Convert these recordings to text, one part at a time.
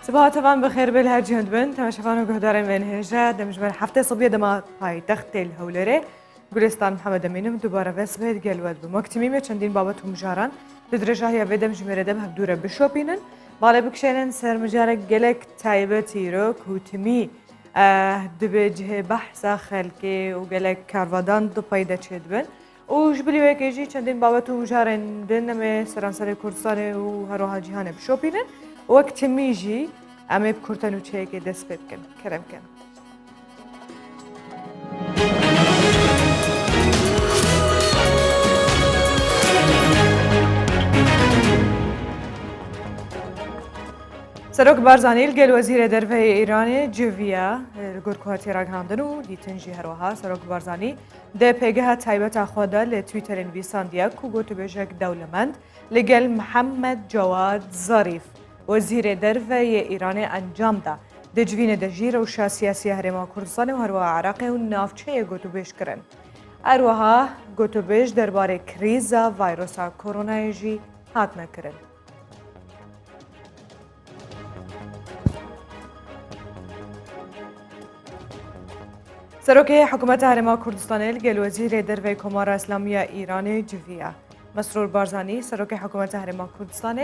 صباح طبعا بخير بالهر جهد بن تماشفان وقهدار من هجا دمجمل هفته صبية دما پای تخت الهولره گلستان محمد امینم دوباره وس بهت گلود بمکتمیمه چندین بابت هم جاران بدرجه های ودم جمره دم هفدوره بشوپینن بالا بکشنن سر مجاره گلک تایبه تیرو کوتمی دبجه بحث خلقی و گلک کاروادان دو پایده چید بن و جبلی وکیجی چندین بابت هم جارن دنم سرانسر کردستان و هروها جهان بشوپینن وقت میجی اما بکرتن و چه که دست بکن کرم کن. سرک بارزانی گل وزیر دروه ایران جویا گرکواتی را گهاندن و دیتنجی هروها سرک بارزانی ده پیگه تایبت خواده لتویتر انویساندیا کو گوتو بجک دولمند لگل محمد جواد ظریف وزیر دروه ایران انجام ده دجوین دجیر و سیاسی هرما کردستان و هروا عراق و نافچه گوتو بیش کرن. اروها گوتو بیش درباره کریزا ویروس کرونا جی هات نکرن. سروک حکومت هرما کردستان الگل وزیر دروه کمار اسلامی ایران جویا مسرور بارزانی سروک حکومت هرما کردستان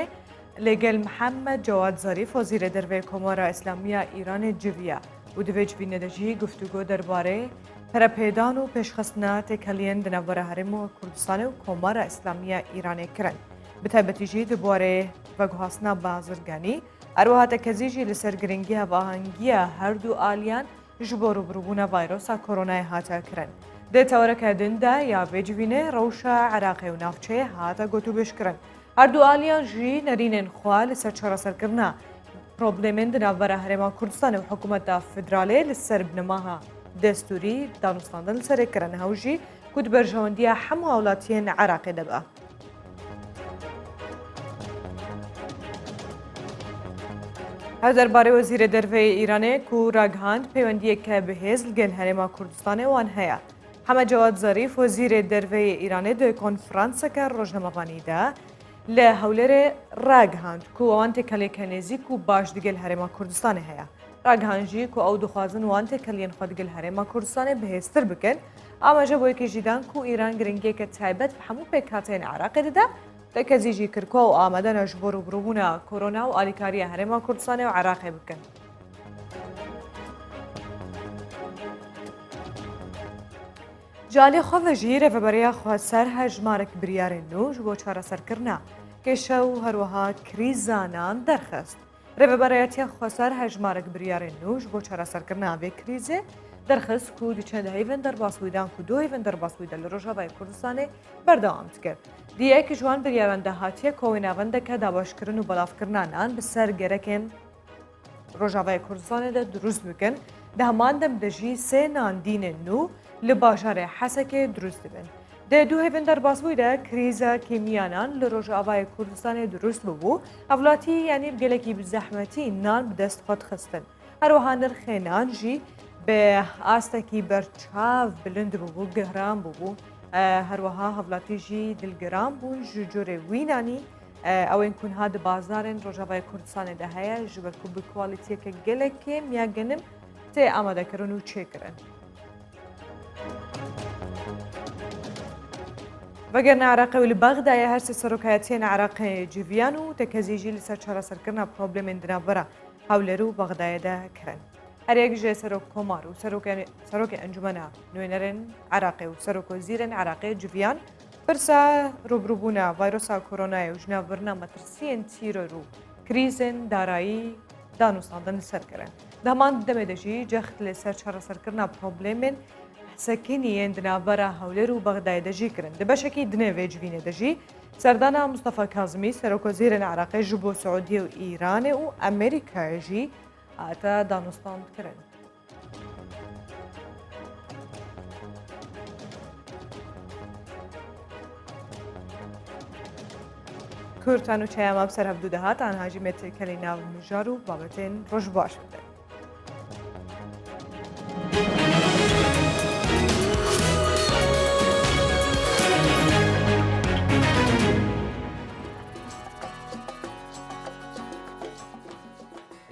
لگل محمد جواد ظریف وزیر دروه کمار اسلامی ایران جویا و دویج بیندجی گفتگو درباره پرپیدان و پیشخستنات کلین دنوار هرم کردستان و کمار اسلامی ایران کرن بتابتیجی درباره وگهاسنا بازرگانی اروها تکزیجی لسرگرنگی هواهنگی هر دو آلیان جبور بروبونا ویروس کرونا هاتا کرن ده تورک دنده یا بجوینه روشا عراقی و نافچه هاتا گوتو بش کرن هر دو آلیان جی نرینن خواه لسر چرا سر کرنا پروبلیمن دنوار هرما کردستان و حکومت فدرالی لسر بنماها دستوری دانستاندن لسر کرن هاوجی کود برجواندی همو اولاتین عراقی دبا هر درباره وزیر دروه ایران کو راگهاند پیوندی که به هزل گل هرما کردستان وان هیا محمد جواد ظریف وزیر دروه ایران دو کنفرانس که روزنامه‌وانی ده لهولر راگهاند کو وانت کلی کنیزی کو باش دگل هرما کردستان هیا راگهانجی کو او دخوازن وانت کلین خود دگل هرما کردستان بهستر بکن اما جبوی که جیدان کو ایران گرنگی که تایبت همو پیکاتین عراق ده تکزیجی کرکو و آمدن جبور و بروبونا کرونا و آلیکاری هرما کردستان و عراق بکن. جالی خواه جیره و برای خواه سر هجمارک بریار نوش بو چارا سر کرنا که شو هروها کریزانان درخست. رو برایتی خواه سر هجمارک بریار نوش بو چارا سر کرنا به کریزه درخست کو دی چند هیون در باسویدان کو دو هیون در باسویدان لروجاوای کردستان بردام کرد. دیگه که جوان بریاران دهاتیه کویناونده که داواش کردن و بلاف کردنان به سر گرکن روجاوای کردستان ده درست بکن ده ماندم دجی سه نان دین نو لباشار حسک درست بن. ده دو هیون در باسویده کریزا کیمیانان لروجاوای کردستان درست ببو اولاتی یعنی گلکی بزحمتی نان بدست خود خستن. هر وهانر خینان جی به آستکی برچاو بلند ببو گهرام ببو هر وها هفلاتی جی دلگرام بون جوره وینانی او این کن هاد بازارن روجاوای کردستان ده هیا جبر کو بکوالیتی که گلکی میاگنم تی آماده کرن و چه کرن وگرن عراقی ولی بغداد هر سی سرکایتین عراقی جویانو تکزیجی لسر چهار سر کرنا پروبلم اندنا برا حولرو بغداد ده کرن هر یک جه سروک کمار و سروک انجمنه نوینرن عراقی و سروک وزیرن عراقی جویان برسا روبروبونا ویروس کرونا و جنابرنا مترسین تیر رو کریزن دارایی دانستاندن سر کرن دهمان دمدجی جخت لسر چهار سر کرنا پروبلمن سکینی اندنا برا حوله رو بغداد دجی کرن دبشکی دنه ویجوینه دجی سردانا مصطفى کاظمی سروک وزیرن عراقی جبو سعودی و ایران و امریکا جی آتا دانستان کرن. کورتان و چایم اب سر هفدو دهات آن هاجی متر کلی ناو مجارو بابتین روش باش بده.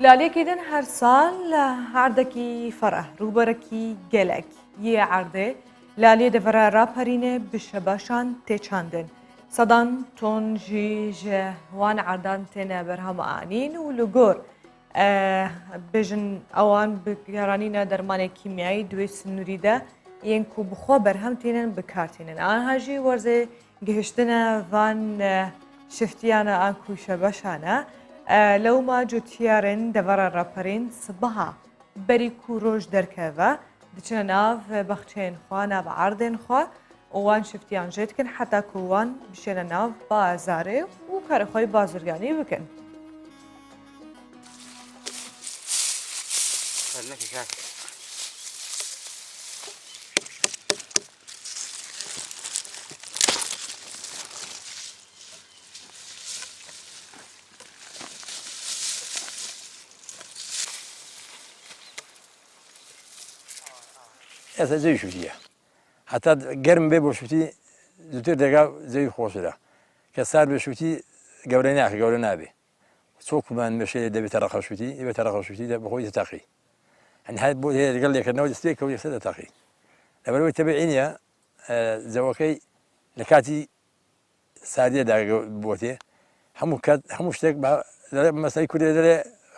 لالێکیدن هەر ساڵ لە هەردەکی فەرەح ڕوبەرەکی گەلک یێ عەردێ لالێ دەڤەرە راپەرینێ بشە باشان تێچاندن سەدان تۆنژی ژە وان عەردان تێنە بەرهەمەئانین و لە گۆر بێژن ئەوان بگەڕانینە دەرمانێک کیمیایی دوێ سنووریدە یەنک و بخۆ بەرهەم تێنن بکارتێنن ئاهاژی وەرزێ گەهشتنە ڤان شفتیانە ئان کوشە بەشانە لەوما جوتیارن دەڤەرە ڕاپەرین سبەها بەریک و ڕۆژ دەرکەوە دچنە ناو بەخچێن خوا ناو عەردێن خوا وان شفتیان ژێتکن حتا کووان بشێنە ناو بازارێ و کارەخۆی بازرگانی بکەن. ئێستا زەوی شوتیە هەتا گەرم بێ بۆ شوتی زووتر دەگا زەوی خۆشرە کە سار بێ شوتی گەورە ناکە گەورە نابێ چۆکمان مێشێ دەبێتە ڕەخە شوتی دەبێتە ڕەخە شوتی بەخۆی تەقی هەن هەر بۆ هەیە لەگەڵ لێکردنەوە دەستێک کە یەکسەر دەتەقی لەبەرەوەی تەبیعینە زەوەکەی لە کاتی ساردیەدا بۆتێ هەموو شتێک مەسەی کوردی دەرێ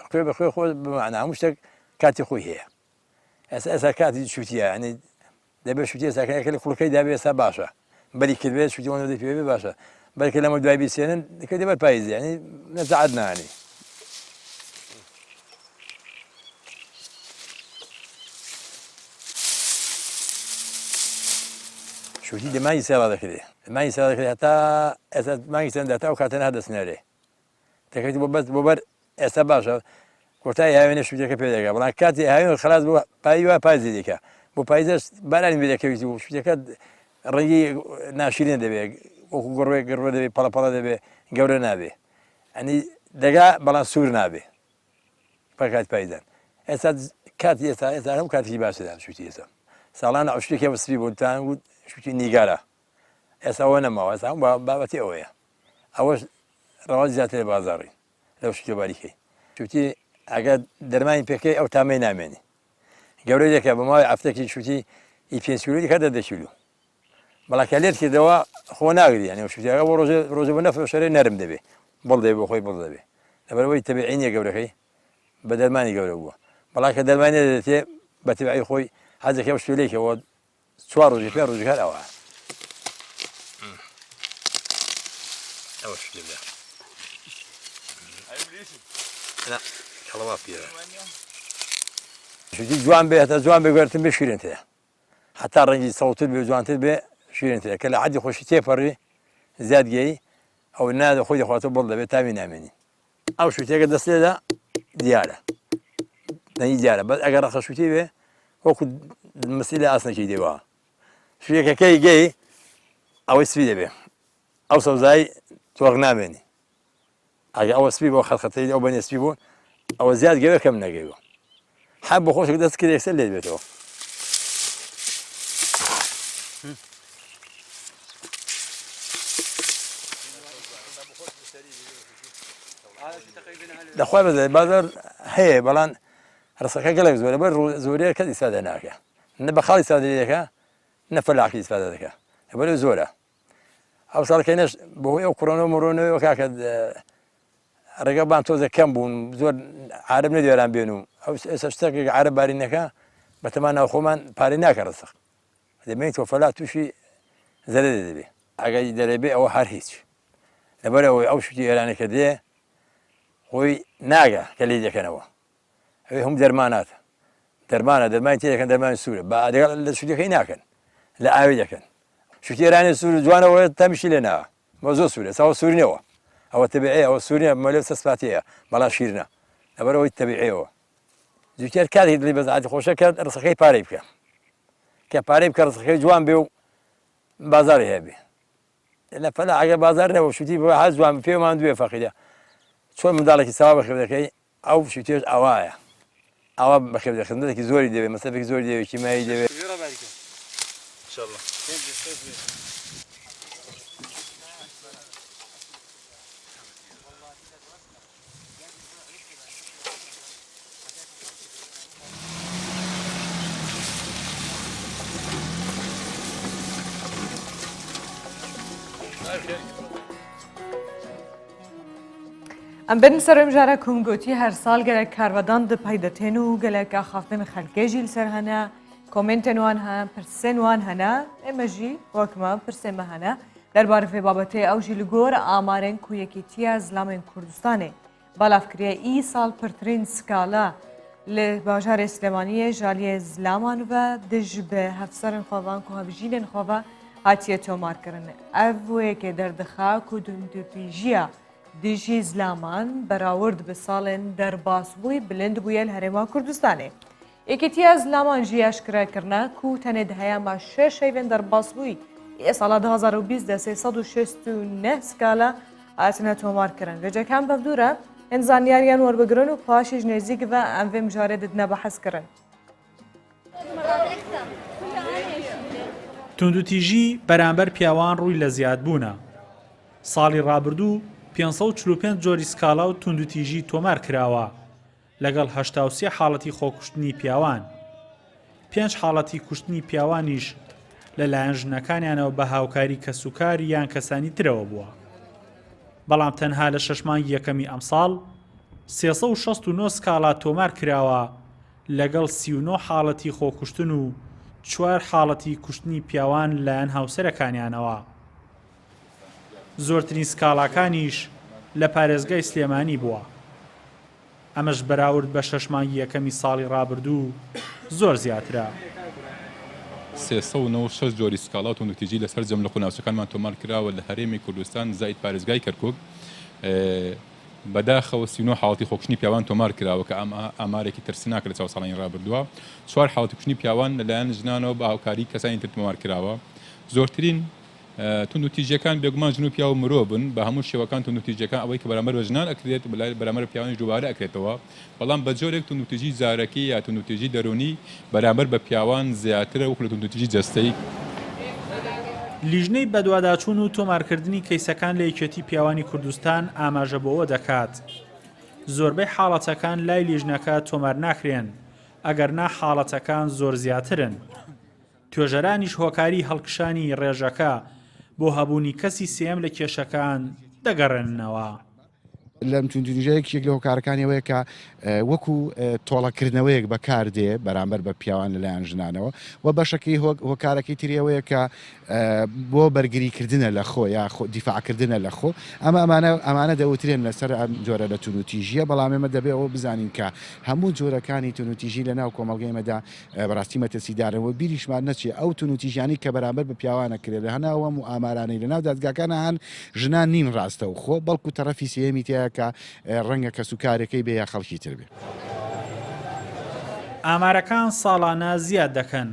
خوێ بەخوێ خۆ بمانە هەموو شتێک کاتی خۆی هەیە ئێستا کاتی شوتیە ئەنی دەبێت شوتی ئێساکەیەکە لە کوڵەکەی دابێ ئێستا باشە بەری کردبێت شوتیەوە دەی پێ باشە بەلکە لەمە دوای بیسێنن دەکە دەبەر پاییزی ینی نەزعات نانی شوتی دەمانی سێڵا دەکرێت دەمانی سێڵا دەکرێت هەتا ئێستا مانگی چەندە تا و کاتە نادەسنێرێ دەکەیت بۆ بەر ئێستا باشە کۆتای هاوێنە شوتەکە پێ دەکات بەڵام کاتی هاوێن خلاص بۆ پایی وە پاییزی دەکات بۆ پاییزەش بارانی بێ دەکەویت و شوتەکە ڕێنگی ناشرین دەبێت وەکو گڕوێ گڕوە دەبێت پەڵەپەڵە دەبێت گەورە نابێ ئەنی دەگا بەڵام سوور نابێ بە کات پاییزان ئێستا کاتی ئێستا هەموو کاتێکی باشدا شوتی ئێستا ساڵانە ئەو شتێکی بەسپی بۆتان و شوتی نیگارە ئێستا ئەوە نەماوە ئێستا هەموو بابەتی ئەوەیە ئەوەش ڕەواز زیاتر لە بازاڕی لەو شتێ باریکەی شوتی ئەگەر دەرمانی پێکەی ئەو تامەی نامێنی گەورەی دەکە بە ماوەی هەفتەیەکی شوتی ئی 5 کیلۆ کە 10 کیلۆ بەڵام کە لێت کردەوە خۆ ناگری ینی شوتیەکە بۆ ڕۆژێ بۆ نەفر شەرێ نەرم دەبێ بڵ دەبێ بۆ خۆی بڵ دەبێ لەبەرەوەی تەبیعینیە گەورەکەی بە دەرمانی گەورە بووە بەڵام کە دەرمانی دەدێتێ بە تەبیعی خۆی حەزێکی ئەو شتێکەوە 4 ڕۆژی 5 ڕۆژی هەر ئەوە ئەوە شتێ کەڵەوا پێرە شوتی جوان بێ هەتا جوان بێگوێرتن بێ شیرین تێ هەتا ڕەنگی سەوتر بێ جوانتر بێ شیرین تێ کە لە عەدی خۆشی تێپەڕی زیاد گەی ئەو نادە خۆی دەخواتەوە بڵ دەبێت تاوی نامێنی ئەو شوتێکە دەست لێدا دیارە دەنگی دیارە بەس ئەگەر ڕەخە شوتی بێ وەکو مسی لە ئاسنەکەی دێوە شوێکەکەی گەی ئەوەی سپی دەبێ ئەو سەوزایی تۆغ نامێنی ئەگە ئەوە سپی بۆ خەڵخەتەی ئەو بەنێ سپی بوون ئەوە زیاد گەوێ کەم نەگەیوە حەب بۆ خۆشێک دەست کرد یەکسەر لێ بێتەوە دەخوای بەزای بازار هەیە بەڵام ڕستەکە گەلێک زۆرە بەر زۆرەیە کەس ئیسفادە ناکە نە بە خاڵی ئیسفادە دەکە نە فەلاحی ئیسفادە دەکە لەبەرەوەی زۆرە ئەو ساڵکەینەش بەهۆی ئەو کۆڕۆنەوە مڕۆنەوەی کاکە ڕێگەبان تۆزە کەم بوون زۆر عارب نەدوێران بێن و ئەو ئێستا شتێکێک عارب بارینەکە بەتەمان ناو خۆمان پارەی ناکە ڕستەق دەمێت فەلا تووشی زەرە دەبێ ئەگەی دەرەبێ ئەوە هەر هیچ لەبەرەوەی ئەو شتی ئێرانەکە دێ خۆی ناگە کە لی دەکەنەوە ئەوێ هەموو دەرماناتە دەرمانی تێ دەکەن دەرمانی سوورە بە دەگەڵ لە شوتەکەی ناکەن لە ئاوی دەکەن شتی ئێرانی سوور جوانەوە تەمیشی لێ ناوە بە زۆر سوورە ساوە سوورنەوە ئەوە تەبیعی ئەوە سوورە مەلێ سەسپاتەیە بەڵام شیرنە لەبەرەوەی تەبیعیەوە زووتر کاتێک دڵی بەزعاتی خۆشە کە ڕستەکەی پارەی بکە کە پارەی بکە ڕستەکەی جوان بێ و بازاری هەیە بێ لە فەلا ئەگەر بازار نەبوو شتی بۆ هەر جوان پێمان دوێ فەقیدە چۆن منداڵێکی ساوا بەخێو دەکەی ئەو شتێش ئەوایە ئەوە بەخێو خزمەتێکی زۆری دەوێت مەسەفێکی زۆری دەوێت کیمایی دەوێت ئەم بن سەرم ژارە کومگوتی هەر ساڵ گەلێک کارڤدان دپەیدەتێن و گەلێک ئاخافتن خەلکێژی لەسەر هەنا کۆمنتێن وان هەن پرسێن وان هەنا ئێمەژی وەکمە پرسێمە هەنا دەربارە فێ بابەتێ ئەوژی لە گۆر ئامارێن کو یەکێتیە زلامên کوردستانê بەڵافکریە ئی ساڵ پرترین سکالا لە باژارê سلێمانiyê jaliyê zilaman ve dij bi hevserên xwevan ku hevjînên xwe ve hatiye tomarkirin. Ev wêkê derdixa ku dundubîjiya dijî zilaman berawird bi salên derbasbûyî bilind bûye li Herêma Kurdistanê. Yekîtiya zilaman jî eşkirekirine ku tenê di heyama şeş heyvên derbasbûyî ê sala 2020 de 369 skala hatine tomarkirin. Rêcekên bevdûre hin zanyariyan werbigirin û paşî ji nêzik ve em vê mijarê didine behs kirin. توندوتیژی بەرامبەر پیاوان ڕووی لە زیادبوونە. ساڵی ڕابردوو 545 جۆری سکالا و توندوتیژی تۆمار کراوە لەگەڵ 83 حاڵەتی خۆکوشتنی پیاوان. 5 حاڵەتی کوشتنی پیاوانیش لەلایەن ژنەکانیانەوە بە هاوکاری کەسوکار یان کەسانی ترەوە بووە. بەڵام تەنها لە 6 مانگی یەکەمی ئەمساڵ 369 سکالا تۆمار کراوە لەگەڵ 39 حاڵەتی خۆکوشتن و 4 حاڵەتی کوشتنی پیاوان لایەن هاوسەرەکانیانەوە. زۆرترین سکاڵاکانیش لە پارێزگای سلێمانی بووە. ئەمەش بەراورد بە 6 مانگی یەکەمی ساڵی ڕابردوو زۆر زیاترە. 396 جۆری سکالا و توندوتیژی لەسەر جەملە قوناوچەکانمان تۆمار کراوە لە هەرێمی کوردستان زائید پارێزگای کەرکووک. بەداخەوە 39 حاڵەتی خۆکشتنی پیاوان تۆمار کراوە کە ئامارێکی ترسناکە لە چاو ساڵانی ڕابردووە. 4 حاڵەتی کوشتنی پیاوان لەلایەن ژنانەوە بە هاوکاری کەسانی تر تۆمار کراوە. زۆرترین توندوتیژیەکان بێگومان ژن و پیا و مرۆڤ بن بە هەموو شێوەکان توندوتیژیەکان ئەوەی کە بەرامبەر بە ژنان ئەکرێت بەرامبەر پیاوانی دووبارە ئەکرێتەوە. بەڵام بە جۆرێک توندوتیژی زارەکی یا توندوتیژی دەرونی بەرامبەر بە پیاوان زیاترە وەکو لە توندوتیژی جەستەی. لیژنەی بەدواداچوون و تۆمارکردنی کەیسەکان لە یەکێتی پیاوانی کوردستان ئاماژە بۆەوە دەکات. زۆربەی حاڵەتەکان لای لیژنەکە تۆمار ناکرێن ئەگەر نا حاڵەتەکان زۆر زیاترن. توێژەرانیش هۆکاری هەڵکشانی ڕێژەکە بۆ هەبوونی کەسی سێم لە کێشەکان دەگەڕێننەوە. لەم توندوتیژەیەک لە هۆکارەکانیەوەیە کە وەکو تۆڵەکردنەوەیەک بەکاردێ بەرامبەر بە پیاوان لەلایەن ژنانەوە و بەشەکەی هۆکارەکەی تریەوەیە کە بۆ بەرگریکردنە لە خۆ یا دیفاعکردنە لە خۆ ئەمانە دەوترێن لەسەر ئەم جۆرە لە توندوتیژیە. بەڵام ئێمە دەبێت ئەوە بزانین کە هەموو جۆرەکانی توندوتیژی لە ناو کۆمەڵگەیمەدا بەڕاستی مەترسیدارەوە بیریشمان نەچێت ئەو توندوتیژیانی کە بەرامبەر بە پیاوانەکرێت لە هەناوەم و ئامارانەی لە ناو دادگاکانە هەن ژنان نین ڕاستە و خۆ بەڵکو تەرەفی سێمی تایە کە ڕەنگە کەسوکارەکەی بێ یا خەڵکی تر بێ. ئامارەکان ساڵانە زیاد دەکەن.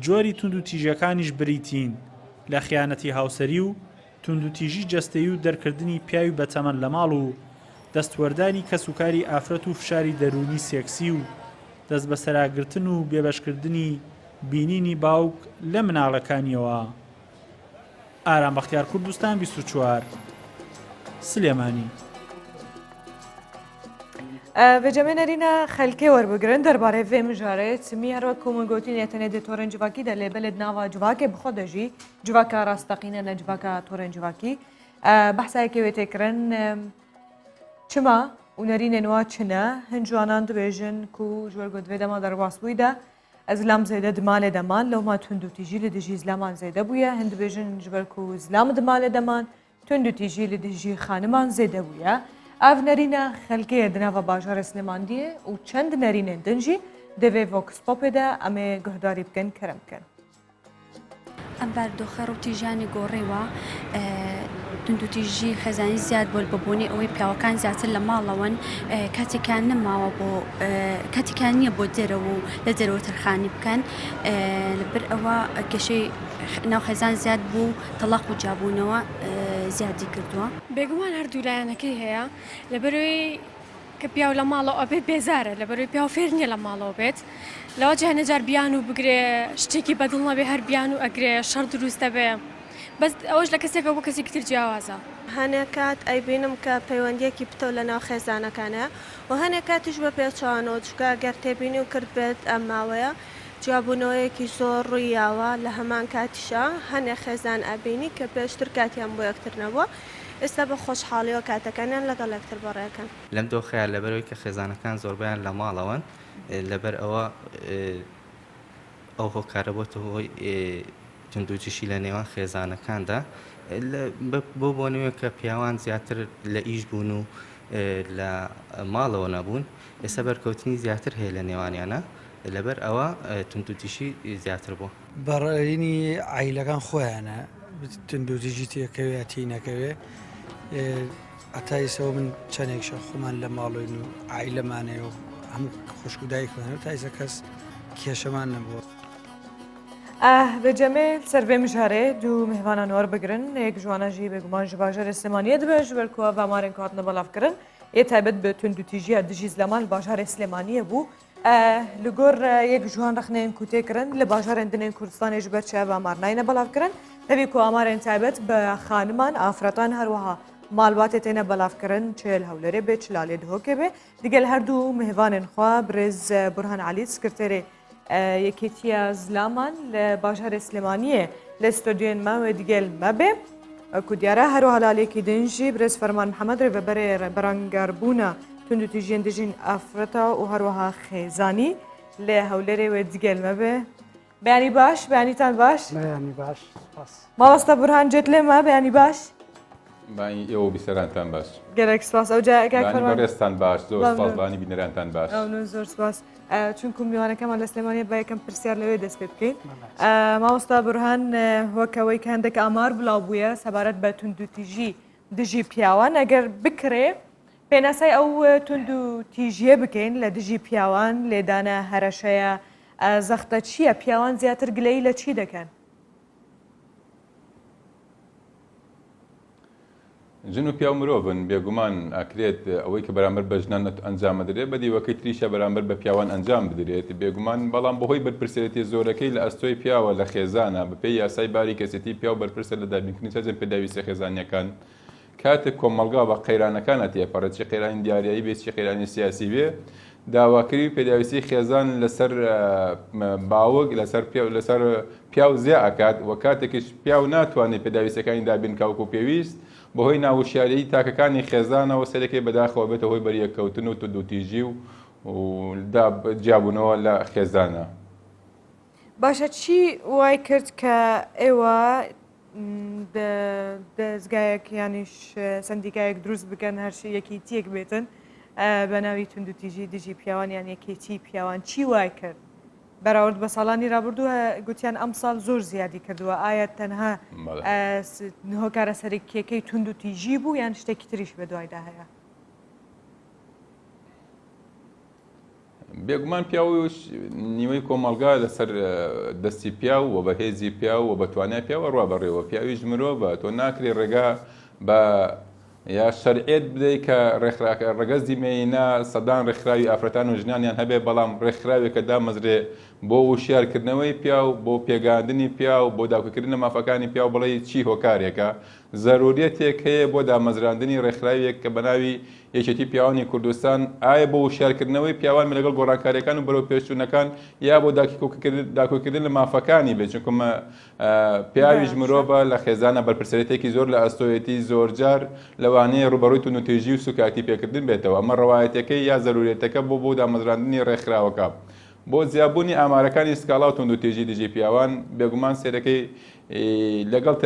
جۆری توندوتیژەکانیش بریتین لە خیانەتی هاوسەری و توندوتیژی جەستەیی و دەرکردنی پیاوی بەتەمەن لە ماڵ و دەستوەردانی کەسوکاری ئافرەت و فشاری دەرونی سێکسی و دەست بە سەراگرتن و بێبەشکردنی بینینی باوک لە مناڵەکانیەوە. ئارام بەختیار کوردستان 24 سلێمانی. Vêcemê nêrîna xelkê werbigirin derbarê vê mijarê timî her wek ku min gotî tenê dê torên civakî de lêbelê nava civakê bixwe de jî civaka rastaqîne ne civaka torên civakî behsayekê wê têkirin çima û nêrînên wa çi ne hin ciwanan dibêjin ku ji wer got vê dema derbasbûyî de zilam zêde di malê deman lewma tundûtîjî li dijî zilaman zêde bûye hin dibêjin ji ber ku zilam di malê deman tundûtîjî li dijî xaniman zêde bûye. Ev nêrîna xelkê di nava bajarê Silêmaniyê û çend nêrînên din jî divê Vox Popê de em ê guhdarî bikin kerem bikin. ئەم بەردۆخە ڕوتیژیانی گۆڕێەوە توندوتیژی خێزانی زیاد بۆ ببوونی ئەوەی پیاوەکان زیاتر لە ماڵەوەن کاتێکیان نەماوە بۆ کاتێکیان نییە بۆ دێرەوە و لە دەرەوە تەرخانی بکەن لەبەر ئەوە گەشەی ناو خێزان زیاد بوو تەلاق و جابوونەوە زیادی کردووە. بێگومان هەردوو لایەنەکەی هەیە لەبەرەوەی کە پیاو لە ماڵەوە ئەبێت بێزارە لەبەرەوەی پیاو فێر نییە لە ماڵەوە بێت لەوە جا هەنەجار بیان و بگرێ شتێکی بەدڵ نەبێ هەر بیان و ئەگرێ شەڕ دروستە بێ بەس ئەوەش لە کەسێکە بۆ کەسێکی تر جیاوازە. هەنێک کات ئەیبینم کە پەیوەندیەکی پتە لە ناو خێزانەکانە و هەنێک کاتیش بە پێچوانەوە چکە گەر تێبینی و کرد بێت ئەم ماوەیە جواببوونەوەیەکی زۆر ڕوویاوە لە هەمان کاتیشە هەنێک خێزان ئەبینی کە پێشتر کاتیان بۆ یەکتر نەبووە ئێستا بە خۆشحاڵیەوە کاتەکانیان لەگەڵ یەکتر بەڕێەکەن لەم دۆخەیە لەبەرەوەی کە خێزانەکان زۆربیان لە ماڵەوەن لەبەر ئەوە ئەو هۆکارە بۆتە هۆی تونندوتیشی لە نێوان خێزانەکاندا بۆ بۆنەوە کە پیاوان زیاتر لە ئیش بوون و لە ماڵەوە نەبوون ئێستا بەرکەوتنی زیاتر هەیە لە نێوانیانە لەبەر ئەوە تونندوتیشی زیاتر بوو بەڕێنی عیلەکان خۆیانە تونندوتیژی تێکەوێتی نەکەوێ ئەتایسەوە من چەندێکشە خۆمان لە ماڵۆین و عیلەمانەیە و هەموو خوشکودایکمان تایزە کەس کێشەمان نەبووە. بەجەمێ سەرێ مژارێ دوو میهوانان وەربگرن یەک جوانەژی بێگومان ji bajarê Slêmaniyê dibe ji ber ku vamarên ku hatine belavkirin ê taybet bi tundûtîjiya dijî zileman li bajarê Slêmaniyê bû li gor yek ciwan rexneyên ku tê kirin li bajarên dinên Kurdistanê ji ber çi vamar nayîne belavkirin tevî ku amarên taybet bi xaniman afretan her wiha malbatê têne belavkirin çêl hewlerê bê çilalê dihokê bê digel her du mihvanên xwe birêz Burhan Elî sekreterê یەکێتیە زلامان لە باژارێ سلێمانیە لە ستۆدیۆن ما و دیگەل مەبێ کو دیارە هەروە هەلالێکی دنجی برێز فەرمان محەممەد ڕێبەبەرێ بەرانگاربوونە تونندوتیژیان دژین ئافرەتە و هەروەها خێزانی لێ هەولێرێ وێ دیگەل مەبێ بەیانی باش بەیانیتان باش ماوەستە بورهان جێت لێمە بەیانی باش ئێوە بیسەرانتان باش گەلێک سپاس ئەو ڕێستان باش زۆر سپاسبانی بینەرانتان باش زۆر سپاس چونکو میوانەکەمان لە سلێمانیە با یەکەم پرسیار لەوێ دەست پێ بکەین مامۆستا بورهان هۆکەوەی کە هەندێک ئامار بڵاو بووە سەبارەت بە تونندوتیژی دژی پیاوان ئەگەر بکرێ پێناسای ئەو تونندوتیژیە بکەین لە دژی پیاوان لێدانە هەرەشەیە زەختە چییە پیاوان زیاتر گلەی لە چی دەکەن؟ ژن و پیا و مرۆڤن بێگومان ئاکرێت ئەوەی کە بەرامبەر بە ژنان ئەنجام بدرێت بەدیوەکەی تریشە بەرامبەر بە پیاوان ئەنجام بدرێت بێگومان بەڵام بەهۆی بەرپرسێتی زۆرەکەی لە ئەستۆی پیاوە لە خێزانە بەپێی یاسای باری کەسێتی پیا و بەرپرسە لە دابینکردنی سەرجەم پێداویستە خێزانیەکان کاتێک کۆمەڵگا بە قەیرانەکانە تێپەڕێت چی قەیرانی دیاریایی بێت چی قەیرانی سیاسی بێ داواکردی پێداویستی خێزان لەسەر باوەک لەسەر پیا و زیە ئەکات و کاتێکش پیا و ناتوانێت پێداویستەکانی دابینکاوکو پێویست بەهۆی ناوشیارەی تاکەکانی خێزانەوە سەرەکەی بەداخەوە بێتە هۆی بەریەکەوتن و تونندوتیژی و جیابوونەوە لە خێزانە. باشە چی وای کرد کە ئێوە دەستگایەک یانیش سندیکایەک دروست بکەن هەرشی یەکێتیەک بێتن بە ناوی تونندوتیژی دژی پیاوان یان یەکێتی پیاوان چی وای کرد؟ بەراورد بە ساڵانی ڕابردووە گوتیان ئەم ساڵ زۆر زیادی کردووە ئایا تەنها هۆکارە سەرکیەکەی تونندوتیژی بوو یان شتێکی تریش بە دوایدا هەیە؟ بێگومان پیا و نیوەی کۆمەڵگا لەسەر دەستی پیا و بەهێزی پیا و بەتوانای پیاوە ڕوا بەڕێوە پیاویش مرۆڤە تۆ ناکرێ ڕێگا بە یا شەرعێت بدەیت کە ڕێگەز دیمەینا سەدان ڕێکخراوی ئافرەتان و ژنانیان هەبێ بەڵام ڕێکخراوێکە دامەزرێ بۆ وشیارکردنەوەی پیا و بۆ پێگاندنی پیا و بۆ داوکردنە مافەکانی پیا و بڵێ چی هۆکارێکە زەرورەتێک هەیە بۆ دامەزراندنی ڕێکخراوێک کە بەناوی یەکێتی پیاوانی کوردستان ئایا بۆ وشیارکردنەوەی پیاوان لەگەڵ گۆڕانکاریەکان و بەرەو پێشچوونەکان یا بۆ داکۆکردن لە مافەکانی بێت چونکە پیاویش مرۆڤە لە خێزانە بەرپرسێتێکی زۆر لە ئەستۆیەتی زۆرجار لەوانەیە ڕوبەڕووی تونندوتیژی و سوکاتی پێکردن بێتەوە ئەمە ڕەوایەتەکەی یا زەرورەتەکە بۆ دامەزراندنی ڕێکخراوەکە بۆ زیابوونی ئامارەکانی سکاڵا و تونندوتیژی دژی پیاوان بێگومان سێرەکەی لەگەڵ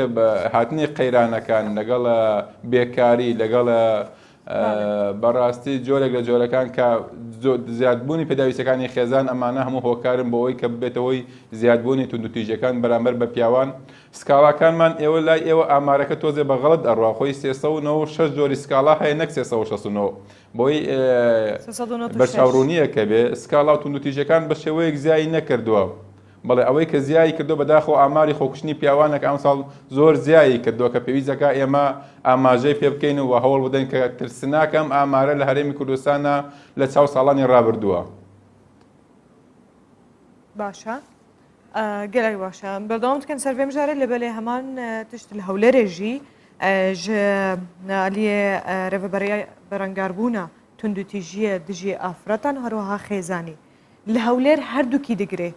هاتنی قەیرانەکان لەگەڵ بێکاری لەگەڵ بەڕاستی جۆرێک لە جۆرەکان کە زیادبوونی پێداویستەکانی خێزان ئەمانە هەموو هۆکارن بۆ ئەوەی کە بێتەوەی زیادبوونی تونندوتیژەکان بەرامبەر بە پیاوان سکاڵاکانمان ئێوە لای ئێوە ئامارەکە تۆزێ بەغەڵت ئەڕوا خۆی 396 جۆری سکاڵا هەیە نەک 369 بۆی بەرچاوڕوونیە کە بێ سکاڵا و تونندوتیژەکان بە شێوەیەک زیایی نەکردووە بەڵێ ئەوەی کە زیایی کردو بەداخۆ ئاماری خۆکشتنی پیاوانێک ئەم ساڵ زۆر زیایی کردووە کە پێویستەکە ئێمە ئاماژەی پێ بکەین و هەوڵ بدەین کە ترسناکەم ئامارە لە هەرێمی کوردستانە لە چاو ساڵانی ڕابردووە. باشە گەلێک باشە بەردەوام بکەن سەرێ مژارێت لەبەلێ هەمان تشت لە هەولێرێژی علیە ڕێڤەبەرەیە بەرەنگاربوونە تونندوتیژیە دژی ئافرەتان هەروەها خێزانی لە هەولێر هەردووکی دەگرێ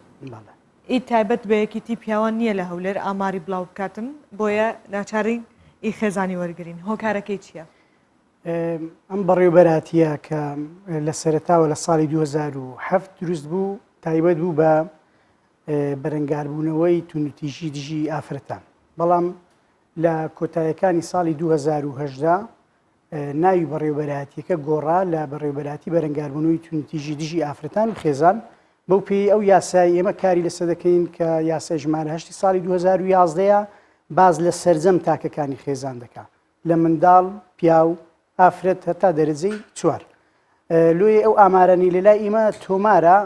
ئی تایبەت بە یەکێتی پیاوان نییە لە هەولێر ئاماری بڵاو بکاتم بۆیە ناچارین ئی خێزانی وەرگین هۆکارەکەی چییە؟ ئەم بەڕێوەبەراتیە کە لە سەرەتاوە لە ساڵی 2007 دروست بوو تایبەت بوو بە بەرەنگاربوونەوەی تونوتیژی دژی ئافرەتان بەڵام لە کۆتاییەکانی ساڵی 2010 ناوی بەڕێوەبەراتیەکە گۆڕا لە بەڕێوەبەراتی بەرەنگاربوونەوەی تونوتیژی دژی ئافرەتان و خێزان بەو پێی ئەو یاسایی ئێمە کاری لەسەر دەکەین کە یاسای ژمارە 8 ساڵی 2011 باز لە سەرجەم تاکەکانی خێزان دەکات لە منداڵ پیا و ئافرەت هەتا دەرەجەی 4 لۆی ئەو ئامارەنی لە لای ئێمە تۆمارە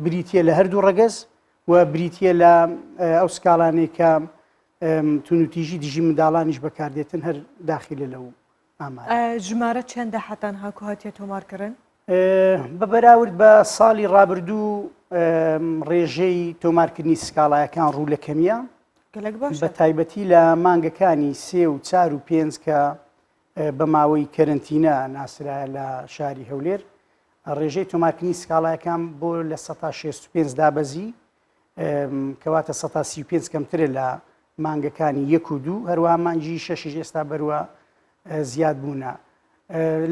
بریتە لە هەردوو ڕەگەز و بریتە لە ئەو سکاڵانەی کە تونوتیژی دژی منداڵانیش بەکاردێتن هەر داخلە لەو ئامارە. ژمارە چەندە حتان هاکوهاتیە تۆمارکردن؟ بە بەراورد بە ساڵی ڕابردوو ڕێژەی تۆمارکردنی سکاڵایەکان ڕوو لە کەمیە بە تایبەتی لە مانگەکانی 3 و 4 و 5 کە بە ماوەی کەرنتینە ناسرایە لە شاری هەولێر ڕێژەی تۆمارکردنی سکاڵایەکان بۆ لە 165 دابەزی کەواتە 135 کەمترە لە مانگەکانی 1 و 2 هەروە مانگی 6 ئێستا بەروە زیاد بوونە.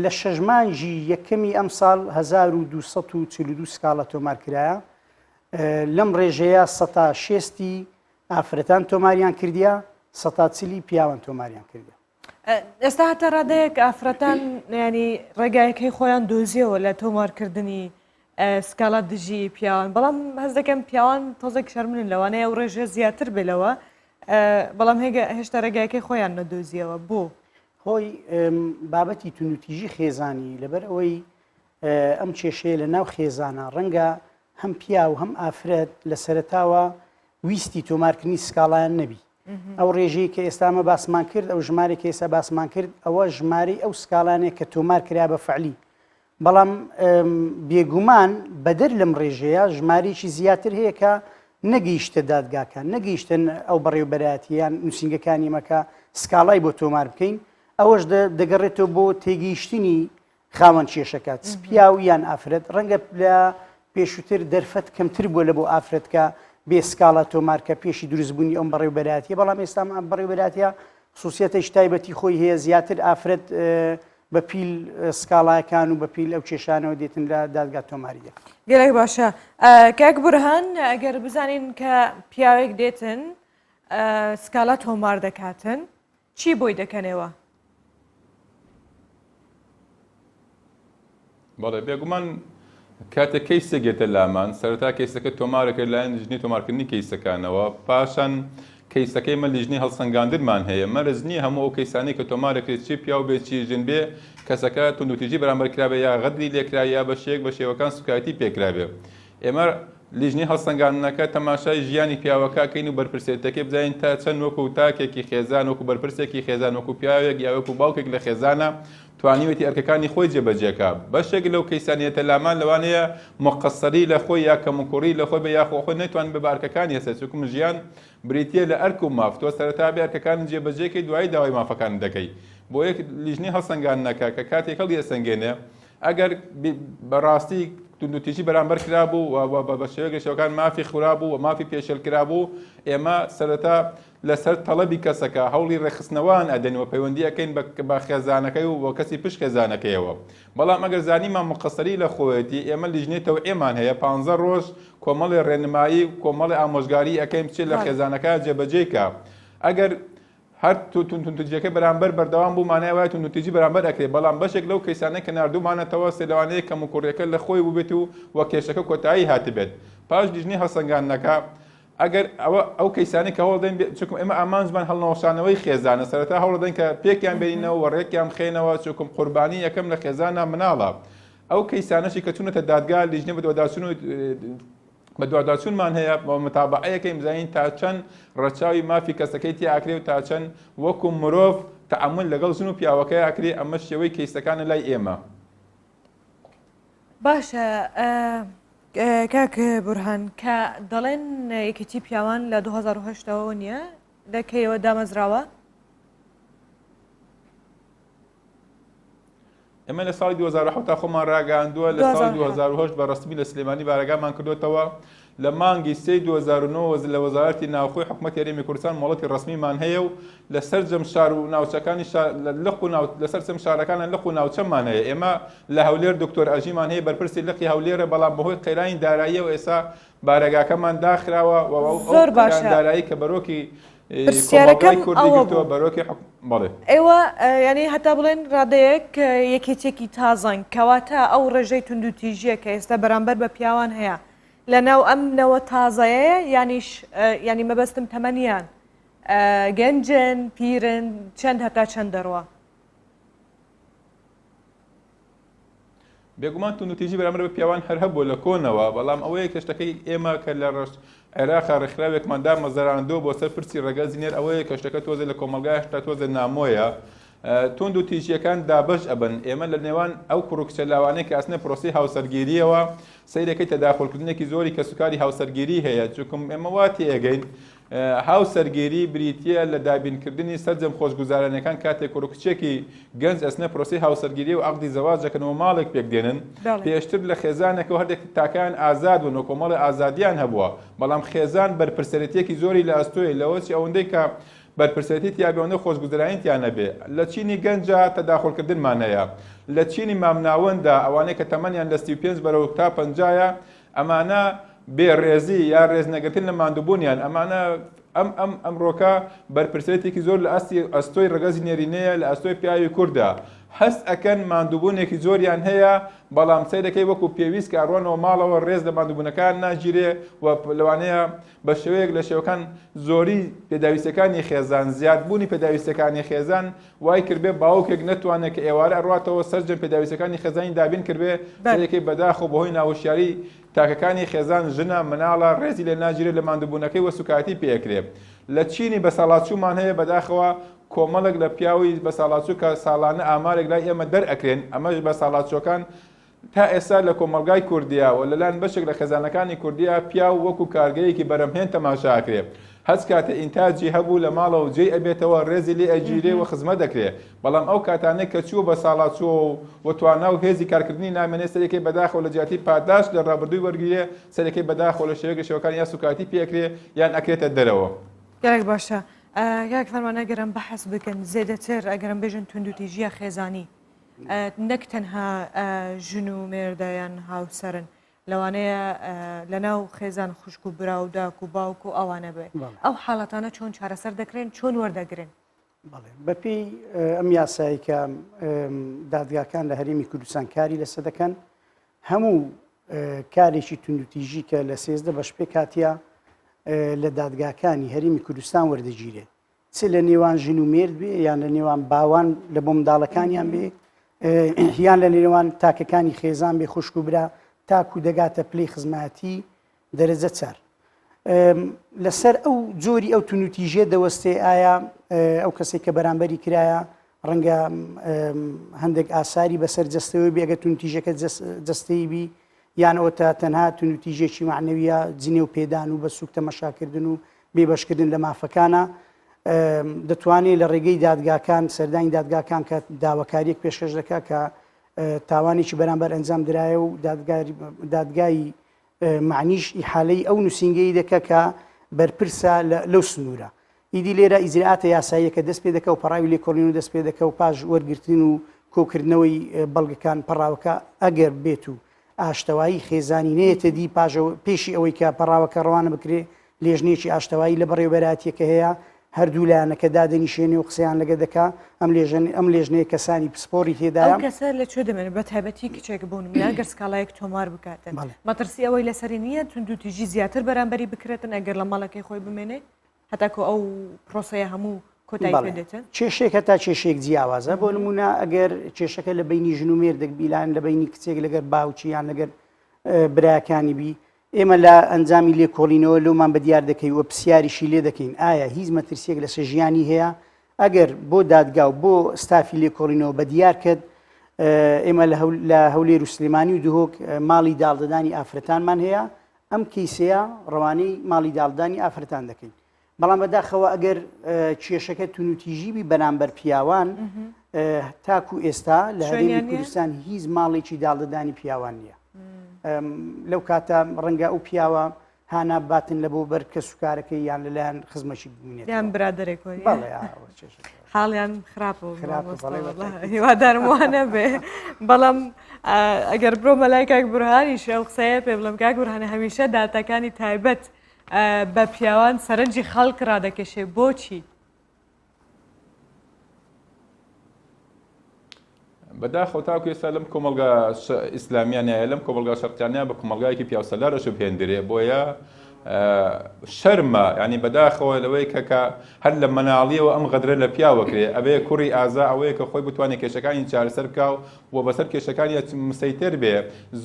لە 6 مانگی یەکەمی ئەم ساڵ 1242 سکاڵە تۆمارکرایە لەم ڕێژەیە 160 ئافرەتان تۆماریان کردیە 140 پیاوان تۆماریان کردە. ئێستا هەتا ڕادەیەک ئافرەتان ینی ڕێگایەکەی خۆیان دۆزیەوە لە تۆمارکردنی سکاڵا دژی پیاوان بەڵام هەز دەکەم پیاوان تۆزێک شەرمنن لەوانەیە ئەو ڕێژە زیاتر بێلەوە بەڵام هێشتا ڕێگایەکەی خۆیان نەدۆزیەوە بۆ خۆی بابەتی تونوتیژی خێزانی لەبەر ئەوەی ئەم کێشەیە لە ناو خێزانە ڕەنگە هەم پیا و هەم ئافرەت لە سەرەتاوە ویستی تۆمارکردنی سکاڵایان نەبی ئەو ڕێژەیە کە ئێستامە باسمان کرد ئەو ژمارێک ئێستا باسمان کرد ئەوە ژمارەی ئەو سکاڵانێک کە تۆمار کرا بە فعلی بەڵام بێگومان بەدەر لەم ڕێژەیە ژمارێکی زیاتر هەیە کە نەگەیشتە دادگاکان نەگەیشتن ئەو بەڕێوەبەراتیان نووسنگەکانی مەکە سکاڵای بۆ تۆمار بکەین ئەوەش دەگەڕێتەوە بۆ تێگەیشتنی خاوەن کێشەکات پیا و یان ئافرەت ڕەنگە لە پێشووتر دەرفەت کەمتر بووە لە بۆ ئافرەت کە بێ سکاڵە تۆمارکە پێشی دروستبوونی ئەم بەڕێوەبەراتیە بەڵام ئێستا ئەم بەڕێوەبەراتیە خصوصیەتەی تایبەتی خۆی هەیە زیاتر ئافرەت بە پیل سکاڵایەکان و بە پیل ئەو کێشانەوە دێتن لە دادگا تۆماریە. گەلێک باشە کاک بورهان ئەگەر بزانین کە پیاوێک دێتن سکاڵا تۆمار دەکاتن چی بۆی دەکەنەوە؟ بەڵێ بێگومان کاتێک کەیسە گێتە لامان سەرەتا کەیسەکە تۆمارەکە لایەن ژنی تۆمارکردنی کەیسەکانەوە پاشان کەیسەکەی مە لیژنی هەڵسەنگاندرمان هەیە مەرزنی هەموو ئەو کەیسانی کە تۆمارەکرێت چی پیا و بێچی ژن بێ کەسەکە تونوتیژی بەرامبەرکرابێ یا غەدری لێکرا یا بە شێک بە شێوەکان سوکایەتی پێکرابێ ئێمە لیژنی هەڵسەنگاندنەکە تەماشای ژیانی پیاوەکەکەین و بەرپرسێتەکەی بزانین تا چەند وەکو تاکێکی خێزان وەکو بەرپرسێکی خێزان وەکو پیاوێک یا وەکو باوکێک لە خێزانە توانیوێتی ئەرکەکانی خۆی جێبەجێکە بەشێک لەو کەیسانیەتە لامان لەوانەیە مقەسەری لە خۆی یا کەموکوڕی لە خۆی بە یاخۆ خۆی نەیتوان بە ئەرکەکانی هەسە چونکە ژیان بریتە لە ئەرک و ماف تۆ سەرەتا بێ ئەرکەکان جێبەجێکەی دوای داوای مافەکان دەکەی بۆ یەک لیژنی هەڵسەنگاندنەکە کە کاتێک هەڵی ئەسەنگێنێ ئەگەر بەڕاستی تونوتیژی بەرامبەر کرابوو بە شێوەیەک شەوەکان مافی خورابوو و مافی پێشێل کرابوو ئێمە سەرەتا لەسەر تەڵەبی کەسەکە هەوڵی ڕێخستنەوەیان ئەدەنەوە پەیوەندی ئەەکەین بە خێزانەکەی و بۆ کەسی پشت خێزانەکەیەوە بەڵام ئەگەر زانیمان مقەسەری لە خۆیەتی ئێمە لیژنێتەوە ئێمان هەیە 15 ڕۆژ کۆمەڵی ڕێنمایی کۆمەڵی ئامۆژگاری ئەەکەین بچێت لە خێزانەکە جێبەجێکە ئەگەر هەر تونوتیجەکە بەرامبەر بەردەوام بوو مانای وایە تونوتیجی بەرامبەر ئەکرێت بەڵام بەشێک لەو کەیسانەی کە نردوومانەتەوە سێلەوانەیە کە مکوڕەکە لە خۆی ببێت و وە کێشەکە کۆتایی هاتبێت پاش لیژنی هەڵسەنگاندنەکە ئەگەر ئەو کەیسانی کە هەوڵدەین چکم ئێمە ئامانجمان هەڵنەوەشانەوەی خێزانە سەرەتا هەوڵدەین کە پێکیان بینەوە و ڕێکیان خێنەوە چکم قوربانی یەکەم لە خێزانە مناڵە ئەو کەیسانەشی کە چونەتە دادگا لیژنی بەدواداچوون بە دوواداچوونمان هەیە بە متابعەیەکەی بزانین تا چەند ڕەچاوی مافی کەسەکەی تی ئاکرێ و تا چەند وەکو مرۆڤ تەعامل لەگەڵ ژن و پیاوەکەی ئاکرێ ئەمە شێوەی کەیسەکانە لای ئێمە. باشە کاک بورهان کە دەڵێن یەکێتی پیاوان لە 2010ەوە نییە لەکەیەوە دامەزراوە؟ ئێمە لە ساڵی 2007 تا خۆمان ڕاگەاندووە لە ساڵی 2010 بە ڕستمی لە سلێمانی بارەگامان کردوێتەوە لە مانگی 2009 لە وەزارەتی ناوخۆی حکوومەت یاریمی کوردستان مۆڵەتی ڕسمیمان هەیە و لەسەر جەم شار و ناوچەکانی لەسەر جەم شارەکانە لەق و ناوچەمان هەیە ئێمە لە هەولێر دکتۆر ئەژیمان هەیە بەرپرسی لقی هەولێرە بەڵام بەهۆی قەیرانی داراییە و ئێستا بارەگاکەمان داخراوە زۆر باشە دارایی کە بەرۆکی پرسیارەکەم ئەوە بوو بەرۆکی بەڵێ ئێوە ینی هەتا بڵێن ڕادەیەک یەکێتێکی تازان کەواتە ئەو ڕێژەی توندوتیژیە کە ئێستا بەرامبەر بە پیاوان هەیە لەناو ئەم نەوە تازایە ینی مەبەستم تەمەنیان گەنجن پیرن چەند هەتا چەند دەڕوە بێگومان توندوتیژی بەرامبەر بە پیاوان هەر هەبوو لە کۆنەوە بەڵام ئەوەیە کەشتەکەی ئێمە کە لە ڕشت عێراقا ڕێکخراوێکماندا مەزەراندۆ بۆ سەر پرسی ڕێگە زینێر ئەوەیە کەشتەکە تۆزە لە کۆمەلگای هێشتا تۆزە نامۆیە توندوتیژیەکان دابش ئەبن ئێمە لە نێوان ئەو کوڕکچە لاوانەیە کە ئەسنە پرۆسی هاوسەرگیریەوە سەیرەکەی تەداخلکردنێکی زۆری کە سوکاری هاوسەرگیری هەیە چونکم ئێمە واتی ئەگەین هاوسەرگیری بریتە لە دابینکردنی سەرجەم خۆشگوزارانەکان کاتێک کوڕکچێکی گەنج ئەسنە پرۆسی هاوسەرگیری و عەقدی زەواجەکەنەوە ماڵێک پێکدێنن پێشتر لە خێزانێکەوە هەردێک تاکان ئازاد بوون و کۆمەڵی ئازادیان هەبووە بەڵام خێزان بەرپرسەرەتیەکی زۆری لە ئەستۆی لەوەچی ئەوەندەی کە بەرپرسەتی تیاگەوەندە خۆشگوزراییتیان نەبێ لە چینی گەنجە تەداخلکردنمان هەیە لە چینی مامناوەندا ئەوانەیە کە تەمەنیان لە 35 بەرەو تا 50 ئەمانە بێڕێزی یا ڕێزنەگرتن لە ماندووبوونیان ئەمانە ئەمڕۆکە بەرپرسێتێکی زۆر لە ئەستۆی ڕگەزی نێرینەیە لە ئەستۆی پیاوی کووردا هەست ئەکەن ماندووبوونێکی زۆریان هەیە بەڵام سەیرەکەی وەکو پێویست کە ئەڕۆنەوە ماڵەوە ڕێز لە ماندووبوونەکان ناگیرێ و لەوانەیە بە شێوەیەک لە شێوەکان زۆری پێداویستەکانی خێزان زیادبوونی پێداویستەکانی خێزان وای کردبێ باوکێک نەتوانێت کە ئێوارە ئەڕاتەوە سەرجەم پێداویستەکانی خێزانی دابین کردبێ سەرەکەی بەداخۆ بەهۆی ناوەشیاری تاکەکانی خێزان ژنە مناڵە ڕێزی لێ ناگیرێت لە ماندووبوونەکەی وە سوکاتی پێکرێ لە چینی بەساڵاتچوومان هەیە بەداخەوە کۆمەڵک لە پیاوی بەساڵاتچوو کە ساڵانە ئامارێک لای ئێمە دەرئەکرێن ئەمەش بەساڵاتچۆکان تا ئێستا لە کۆمەلگای کوردیا و لەلایەن بەشێک لە خێزانەکانی کوردیا پیا و وەکو کارگەیەکی بەرەمهێن تەماشاکرێ هەست کاتە ئینتاجی هەبوو لە ماڵەوە و جێی ئەبێتەوە ڕێزی لێ ئەگیرێ و خزمەت دەکرێ بەڵام ئەو کاتانەی کە چووە بە ساڵاتچووە و توانە و هێزی کارکردنی نامێنێ سەرەکەی بەداخەوە لە جیاتی پاداش لە ڕابردووی وەرگیرێ سەرەکەی بەداخەوە لە شێوەیەکی شێوەکان یا سوکاتی پێکرێ یان ئەکرێتە دەرەوە گەرێک باشە یاک فەرمانە ئەگەرم بەحەس بکەن زێدەتر ئەگەرم بێژن توندوتیژیە خێزانی نەک تەنها ژن و مێردایان هاوسەرن لەوانەیە لەناو خێزان خوشک و برا و داک و باوک و ئەوانە بێ ئەو حاڵەتانە چۆن چارەسەر دەکرێن چۆن وەردەگرن بەپێی ئەم یاسایی کە دادگاکان لە هەرێمی کوردستان کاری لەسەر دەکەن هەموو کارێکی توندوتیژی کە لە 13 بەش پێ کاتیا لە دادگاکانی هەرێمی کوردستان وەردەگیرێت چ لە نێوان ژن و مێرد بێ یان لە نێوان باوان لە بۆ منداڵەکانیان بێ یان لە نێوان تاکەکانی خێزان بێ خوشک و برا تاکو دەگاتە پلەی خزمەتی دەرەجە 4 لەسەر ئەو جۆری ئەو توندوتیژیە دەوەستێ ئایا ئەو کەسێک کە بەرامبەری کرایە ڕەنگە هەندێک ئاساری بەسەر جەستەوەی بێ ئەگە توندوتیژەکە جەستەی بی یان ئەوە تا تەنها توندوتیژێکی معنەویە جنێ و پێدان و بە سووک تەمەشاکردن و بێبەشکردن لە مافەکانە دەتوانێت لە ڕێگەی دادگاکان سەردانی دادگاکان کە داواکاریەک پێشکەش دەکات کە تاوانێکی بەرامبەر ئەنجام درایە و دادگای معنیش ئیحالەی ئەو نووسینگەی دەکە کە بەرپرسە لەو سنوورە ئیدی لێرە ئیزرعاتە یاساییەکە دەست پێ دەکە و پەڕاوی لێکۆڵین و دەست پێ دەکە و پاش وەرگرتن و کۆکردنەوەی بەڵگەکان پەڕاوەکە ئەگەر بێت و ئاشتەوایی خێزانی نێتە دی پێشی ئەوەی کە پەڕاوەکە ڕەوانە بکرێ لێژنێکی ئاشتەوایی لە بەڕێوەبەراتیەکە هەیە هەردوو لایەنەکە دادەنیشێنێ و قسەیان لەگە دەکا ئەم لێژنەیە کەسانی پسپۆری تێدایە کەسە لە چۆ دەمێنێت بە تایبەتی کچێک بوون یاگەر سکاڵایەک تۆمار بکاتن مەترسی ئەوەی لەسەری نییە توندوتیژی زیاتر بەرامبەری بکرێتن ئەگەر لە ماڵەکەی خۆی بمێنێ هەتاکو ئەو پرۆسەیە هەموو کۆتایی پێدێتن کێشێکە تا کێشێک جیاوازە بۆ نمونە ئەگەر کێشەکە لە بینی ژن و مێردێک بیلان لە بینی کچێک لەگەر باوچیان لەگەر برایەکانی بی ئێمە لە ئەنجامی لێکۆڵینەوە لەومان بە دیار دەکەی وە پرسیاریشی لێ دەکەین ئایا هیچ مەترسیەک لە سەژیانی هەیە ئەگەر بۆ دادگا و بۆ ستافی لێکۆڵینەوە بە دیار کرد ئێمە لە هەولێر و سلێمانی و دهۆک ماڵی داڵدەدانی ئافرەتانمان هەیە ئەم کیسەیە ڕەوانەی ماڵی داڵدانی ئافرەتان دەکەین بەڵام بەداخەوە ئەگەر کێشەکە توندوتیژیبی بەرامبەر پیاوان تاکو ئێستا لە هەرێمی کوردستان هیچ ماڵێکی داڵدەدانی پیاوان نییە لەو کاتە ڕەنگە ئەو پیاوە هانا باتن لە بۆ بەر کە سوکارەکەی یان لەلایەن خزمەتی ببینێت یان برادێکۆی حاڵیان خراپەوە هیوادارم وانە بێ بەڵام ئەگەر بڕۆ مەلای کاک بورهانی شەو قسەیە پێ بڵم کاک بورهانە هەمیشە داتەکانی تایبەت بە پیاوان سەرنجی خەڵک ڕادەکەشێ بۆچی؟ بەداخەوە تاکو ئێستا لەم کۆمەلگا ئیسلامیانە لەم کۆمەلگا شەرقیانە بە کۆمەلگایەکی پیاوسەلارەش بهێندرێ بۆیە شەرمە ینی بەداخەوە لەوەی کە هەر لە مەناڵیەوە ئەم غەدرە لە پیاوەکرێ ئەبێ کوڕی ئازا ئەوەیە کە خۆی بتوانێت کێشەکانی چارەسەر بکاو و بەسەر کێشەکانی مسەیتر بێ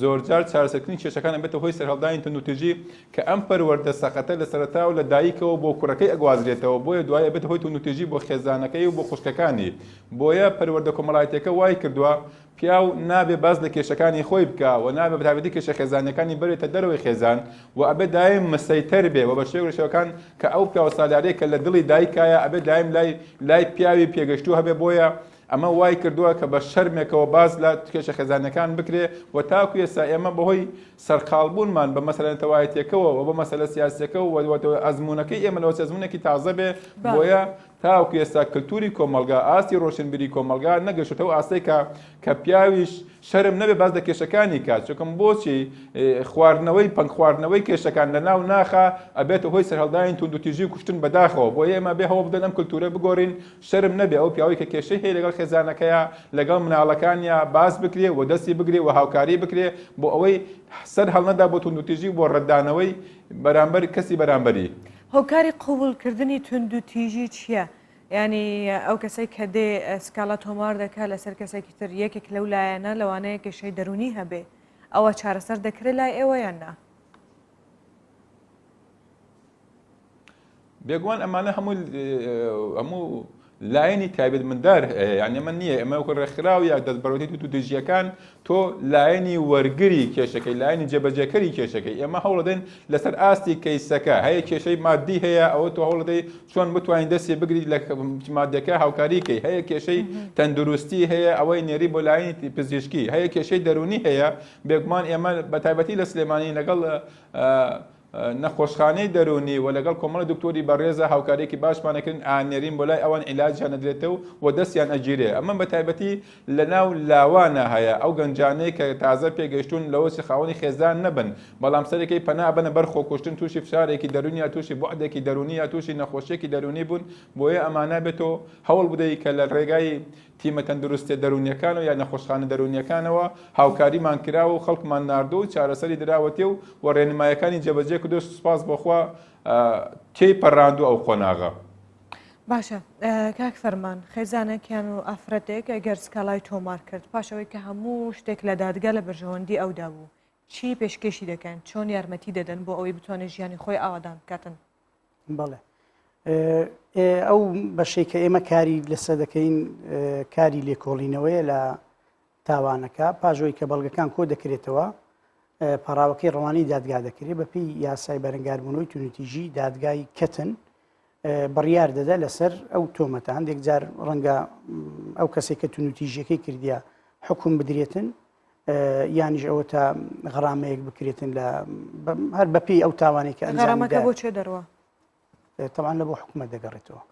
زۆرجار چارەسەرکردنی کێشەکان بێتە هۆی سەرهەڵدانی تونوتیژی کە ئەم پەروەردە سەقەتە لە سەرەتا و لە دایکەوە بۆ کوڕەکەی ئەگوازرێتەوە بۆیە دوایە بێتە هۆی تونوتیژی بۆ خێزانەکەی و بۆ خوشکەکانی بۆیە پەروەردە کۆمەڵایەتەکە وای کردووە پیاو نابێ باز لە کێشەکانی خۆی بکە و نابێ بەتابەتی کێشە خێزانەکانی بەرێتە دەرەوەی خێزان و ئەبێ دایم مسەیتەر بێ و بە شێوەکان کە ئەو پیاوە ساڵارەیە کە لە دڵی دایکایە ئەبێ دایم لای پیاوی پێگەشتوو هەبێ بۆیە ئەمە وای کردووە کە بە شەرمێکەوە باز لە کێشە خێزانەکان بکرێ و تاکو ئێستا ئێمە بەهۆی سەرقاڵبوونمان بە مەسەلەن تەواهیەتەکەەوە و بە مەسەلە سیاسەکە و ئەزمونونەکەی ئێمە لەوە ئەزمونێکی تازە بێ بۆیە تاوکو ئێستا کللتوری کۆمەلگا ئاستی ڕۆشنبیری کۆمەلگا نەگەشتەوە ئاستەی کە پیاویش شەرم نەبێ باز لە کێشەکانی کات چۆکەم بۆچی خواردنەوەی پنگ خواردنەوەی کێشەکان لە ناو ناخە ئەبێتە هۆی سەرهەڵدانی توندوتیژی و کوشتن بەداخەوە بۆ ئێمە بێ هەوڵ بدەن ئەم کللتورە بگۆڕین شەرم نەبێ ئەو پیاوی کە کێشەی هەیە لەگەڵ خێزانەکەیە لەگەڵ مناڵەکانیە باز بکرێ و دەستی بگرێ و هاوکاری بکرێ بۆ ئەوەی سەر هەڵنەدا بۆ توندوتیژی بۆ ڕەتدانەوەی بەرامبەر کەسی بەرامبەری هۆکاری قوبولکردنی توندوتیژی چییە؟ ینی ئەو کەسێک کە دێ سکاڵە تۆمار دەکات لەسەر کەسێکی تر یەکێک لەو لایەنە لەوانەیە کێشەی دەرونی هەبێ ئەوە چارەسەر دەکرێت لای ئێوە یان نا؟ بێگوان ئەمانە هەموو لایەنی تایبەت مندار یعنی ئەمە نییە ئەمە ڕێکخراو یا دەستبەرەوەتی توندوتیژیەکان تۆ لایەنی وەرگری کێشەکەی لایەنی جێبەجێکەری کێشەکەی ئێمە هەوڵ دەدەین لەسەر ئاستی کەیسەکە هەیە کێشەی مادی هەیە ئەوە تۆ هەوڵ دەدەی چۆن بتوانین دەستی بگریت لە مادیەکە هاوکاریکەی هەیە کێشەی تەندروستی هەیە ئەوەی نێری بۆ لایەنی پزیشکی هەیە کێشەی دەرونی هەیە بێگومان ئێمە بە تایبەتی لە سلێمانی لەگەڵ نەخۆشخانەی دەرونی و لەگەڵ کۆمەڵی دکتۆری بەڕێزە هاوکارێکی باشمانەکردن ئانێرین بۆ لای ئەوان عیلاجیان ئەدرێتەوە و دەستیان ئەگیرێ ئەمە بە تایبەتی لە ناو لاوانە هەیە ئەو گەنجانەی کە تازە پێگەشتون لەوەسی خاوەنی خێزان نەبن بەڵام سەرەکەی پەنا بنە بەر خۆکوشتن تووشی فشارێکی دەرونیە تووشی بوعدێکی دەرونیە تووشی نەخۆشیێکی دەرونی بوون بۆیە ئەمانە بێتەوە هەوڵ بدەیت کە لە ڕێگای تیمە تەندروستی دەرونیەکان و یا نەخۆشخانە دەرونیەکانەوە هاوکاریمان کراوە و خەڵکمان ناردوو و چارەسەری دراوەتێ و ڕێنمایەکانی جێبەجێ کردو سوپاس بۆخوا تێی پەڕاندوو ئەو خۆناغا. باشە کاک فەرمان خێزانێکیان و ئافرەتێک ئەگەر سکاڵای تۆمار کرد پاشەوەی کە هەموو شتێک لە دادگا لە بەرژەوەندی ئەودا بوو چی پێشکەشی دەکەن چۆن یارمەتی دەدەن بۆ ئەوەی بتوانێت ژیانی خۆی ئاوادان بکاتن؟ بەڵێ ئەو بەشەی کە ئێمە کاری لەسەر دەکەین کاری لێکۆڵینەوەیە لە تاوانەکە پاژۆی کە بەڵگەکان کۆ دەکرێتەوە پەراوەکەی ڕەوانی دادگا دەکرێت بەپی یاسای بەرەنگاربوونەوەی توندوتیژی دادگای کەتن بڕیار دەدا لەسەر ئەو تۆمەتە هەندێک جار ڕەنگە ئەو کەسێک کە توندوتیژیەکەی کردیا حکوم بدرێتن یانیش ئەوە تا غەرامەیەک بکرێتن لە هەر بەپی ئەو تاوانێک کە غەرامەکە بۆ چێ دەڕوە؟ طبعا لە بۆ حکومەت دەگەڕێتەوە.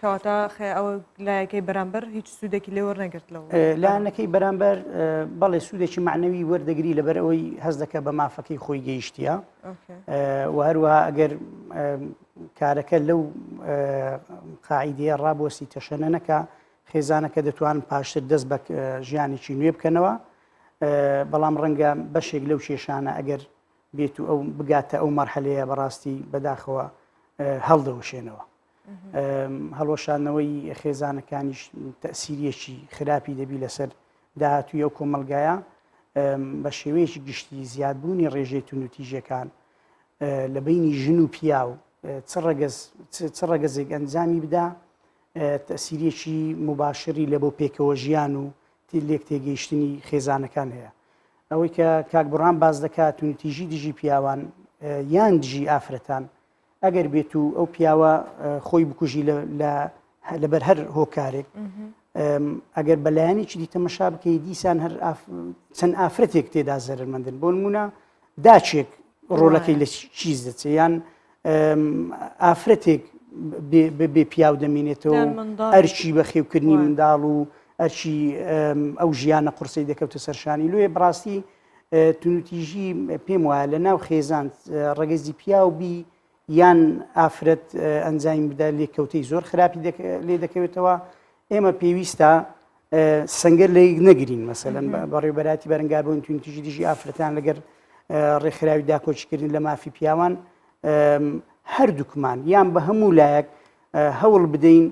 کەواتە ئەوە لایەکەی بەرامبەر هیچ سوودێکی لێ وەرنەگرتلەوە لایەنەکەی بەرامبەر بەڵێ سوودێکی معنەوی وەردەگری لەبەر ئەوەی هەز دەکە بە مافەکەی خۆی گەیشتیە و هەروەها ئەگەر کارەکە لەو قاعیدەیە ڕابۆسی تەشەنەنەکە خێزانەکە دەتوان پاشتر دەست بە ژیانێکی نوێ بکەنەوە بەڵام ڕەنگە بەشێک لەو کێشانە ئەگەر بێت و ئەو بگاتە ئەو مەرحەلەیە بەڕاستی بەداخەوە هەڵدەوەشێنەوە. هەڵۆشانەوەی خێزانەکانیش تەسیریەکی خراپی دەبی لەسەر داهاتووی ئەو کۆمەلگایە بە شێوەیەکی گشتی زیادبوونی ڕێژەی توندوتیژیەکان لە بینی ژن و پیا و چ ڕەگەزێک ئەنجامی بدا تەسیریەکی مباشری لە بۆ پێکەوە ژیان و لێک تێگەیشتنی خێزانەکان هەیە. ئەوەی کە کاک بڕان باز دەکات توندوتیژی دژی پیاوان یان دژی ئافرەتان ئەگەر بێت و ئەو پیاوە خۆی بکوژی لەبەر هەر هۆکارێک ئەگەر بەلایەنێکی دی تەمەشا بکەی دیسان هەر چەند ئافرەتێک تێدا زەرمەندن بۆ نمونە داچێک ڕۆڵەکەی لە چیز دەچێت یان ئافرەتێک بێ پیاو دەمێنێتەوە ئەرچی بە خێوکردنی منداڵ و ئەرچی ئەو ژیانە قورسی دەکەوتە سەرشانی لێ بڕاستی تونوتیژی پێم وایە لە ناو خێزان ڕەگەزی پیاوبی یان ئافرەت ئەنجایم بدا لێکەوتەی زۆر خراپی لێ دەکەوێتەوە ئێمە پێویستە سەنگەر لە نەگرین مەسەلەن بەڕێوبەراتی بەرەنگاربوون تونوتیژی دیژی ئافرەتان لەگەر ڕێکخراوی داکۆچکردن لە مافی پیاوان هەردووکمان یان بە هەموو لایەک هەوڵ بدەین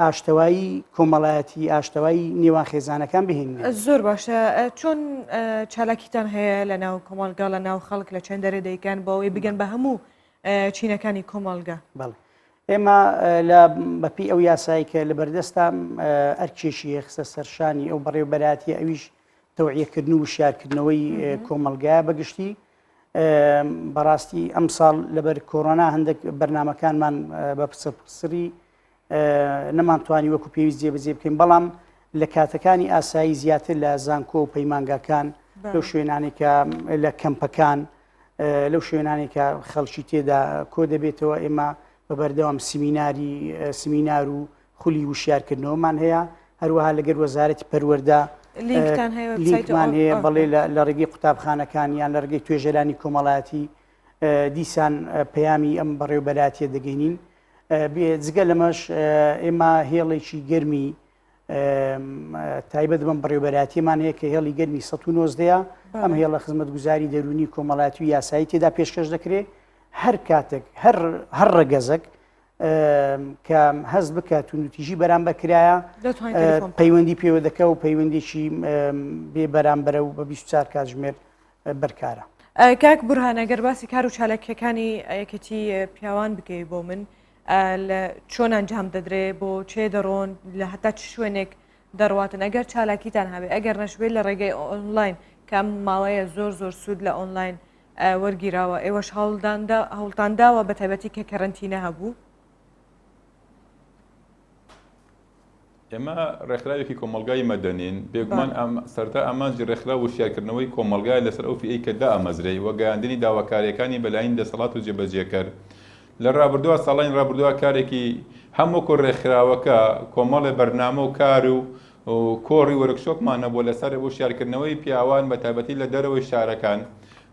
ئاشتەوایی کۆمەڵایەتی ئاشتەوایی نێوان خێزانەکان بهێنین. زۆر باشە چۆن چالاکیتان هەیە لە ناو کۆمەڵگا لە ناو خەڵک لە چەند دەرێ دەیکەن بەوەی بگەن بە هەموو چینەکانی کۆمەڵگا؟ بەڵێ ئێمە لە بەپی ئەو یاسایی کە لە بەردەستا ئەرکێشی خستە سەرشانی ئەو بەڕێوەبەراتی ئەویش تەوعیەکردن و شارکردنەوەی کۆمەلگایە بەگشتی بەڕاستی ئەم ساڵ لەبەر کۆڕۆنا هەندێک بەرنمەکانمان بە پسری نەمانتوانی وەکو پێویست جێبەجێ بکەین بەڵام لە کاتەکانی ئاسایی زیاتر لە زانکۆ و پەیمانگاکان لەو شوێنانی کە لە کەمپەکان لەو شوێنانی کە خەڵکی تێدا کۆ دەبێتەوە ئێمە بە بەردەوام سمینار و خولی وشیارکردنەوەمان هەیە هەروەها لەگەر وەزارەتی پەروەردە لیکمان هەیە بەڵێ لە ڕێگەی قوتابخانەکان یان لە ڕێگەی توێژەرانی کۆمەڵایەتی دیسان پەیامی ئەم بەڕێوەبەراتیە دەگەینین جگە لەمەش ئێمە هێڵێکی گەرمی تایبەت بەم بەڕێوەبەراتیمان هەیە کە هێڵی گەرمی 1990ەیە ئەم هێڵە خزمەتگوزاری دەرونی کۆمەڵایەتی و یاسایی تێدا پێشکەش دەکرێت هەر کاتێک هەر ڕەگەزێک کە هەست بکات تونوتیژی بەرامبەرکرایە پەیوەندی پێوە دەکە و پەیوەندێکی بێ بەرامبەرە و بە 24 کاتژمێر بەرکارە. کاک بورهانەگەر باسی کار و چالاکیەکانی یەکێتی پیاوان بکەی بۆ من چۆن ئەنجام دەدرێت بۆ چێ دەڕۆن لە هەتا چ شوێنێک دەڕواتن ئەگەر چالاکیتان هەبێت ئەگەر نەشوێت لە ڕێگەی ئۆنلاین کەم ماوەیە زۆر سوود لە ئۆنلاین وەرگیراوە ئێوەش هەوڵتانداوە بە تایبەتی کە کەرەنتینە هەبوو؟ ئێمە ڕێکخراوێکی کۆمەلگای مەدەنین بێگومان سەرتا ئامانجی ڕێکخرا و شیارکردنەوەی کۆمەلگای لەسەر ئەو فئەی کە دائەمەزرێ وە گەیاندنی داواکاریەکانی بەلایەن دەسەڵات و جێبەجێکرد لە ڕابردووە ساڵین ڕابردووە کارێکی هەموو ڕێکخراوەکە کۆمەڵی بەرنامە و کار و کۆڕی وەرکشۆپمان هەبووە لەسەر بۆ شیارکردنەوەی پیاوان بە تایبەتی لە دەرەوەی شارەکان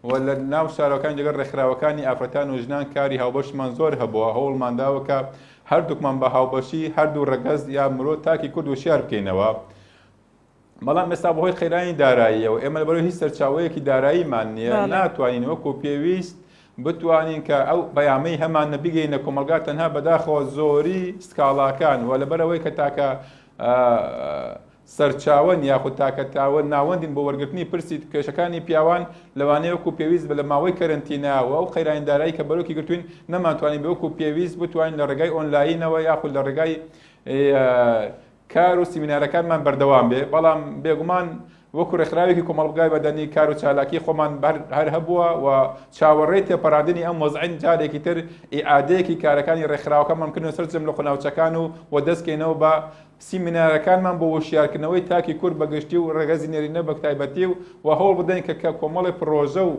و لە ناو شارەکان لەگەڵ ڕێکخراوەکانی ئافرەتان و ژنان کاری هاوبەشمان زۆر هەبووە هەوڵمانداوە کە هەردووکمان بە هاوبەشی هەردوو ڕەگەز یا مرۆ تاکی کورد و شیار بکەینەوە بەڵام ئێستا بەهۆی خێرانی داراییەوە ئێمە لەبەرەوەی هیچ سەرچاوەیەکی داراییمان نییە ناتوانین وەکو پێویست بتوانین کە ئەو بەیامەی هەمان نەبیگەینە کۆمەلگا تەنها بەداخەوە زۆری سکاڵاکان و لەبەرەوەی کە تاکە سەرچاوەن یاخود تاکە تاوە ناوەندین بۆ وەرگرتنی پرسی کێشەکانی پیاوان لەوانەیە وەکو پێویست بە لە ماوەی کەرنتیناوە ئەو خێراییدارایی کە بەرەوکی گرتوین نەمانتوانین بە وەکو پێویست بتوانین لە ڕێگای ئۆنلاینەوە یاخود لە ڕێگای کار و سیمینارەکانمان بەردەوام بێ بەڵام بێگومان وەکو ڕێکخراوێکی کۆمەڵگای بەدەنی کار و چالاکی خۆمان هەر هەبووە و چاوەڕێی تێپەڕاندنی ئەم وەزعین جارێکی تر ئیعادەیەکی کارەکانی ڕێکخراوەکانمان کردن سەرجەم لە خۆناوچەکان و دەستکەینەوە بە سیمینارەکانمان بۆ وشیارکردنەوەی تاکی کورد بەگشتی و ڕێگەزی نێرینە بە تایبەتی و هەوڵ بدەین کە کۆمەڵی پرۆژە و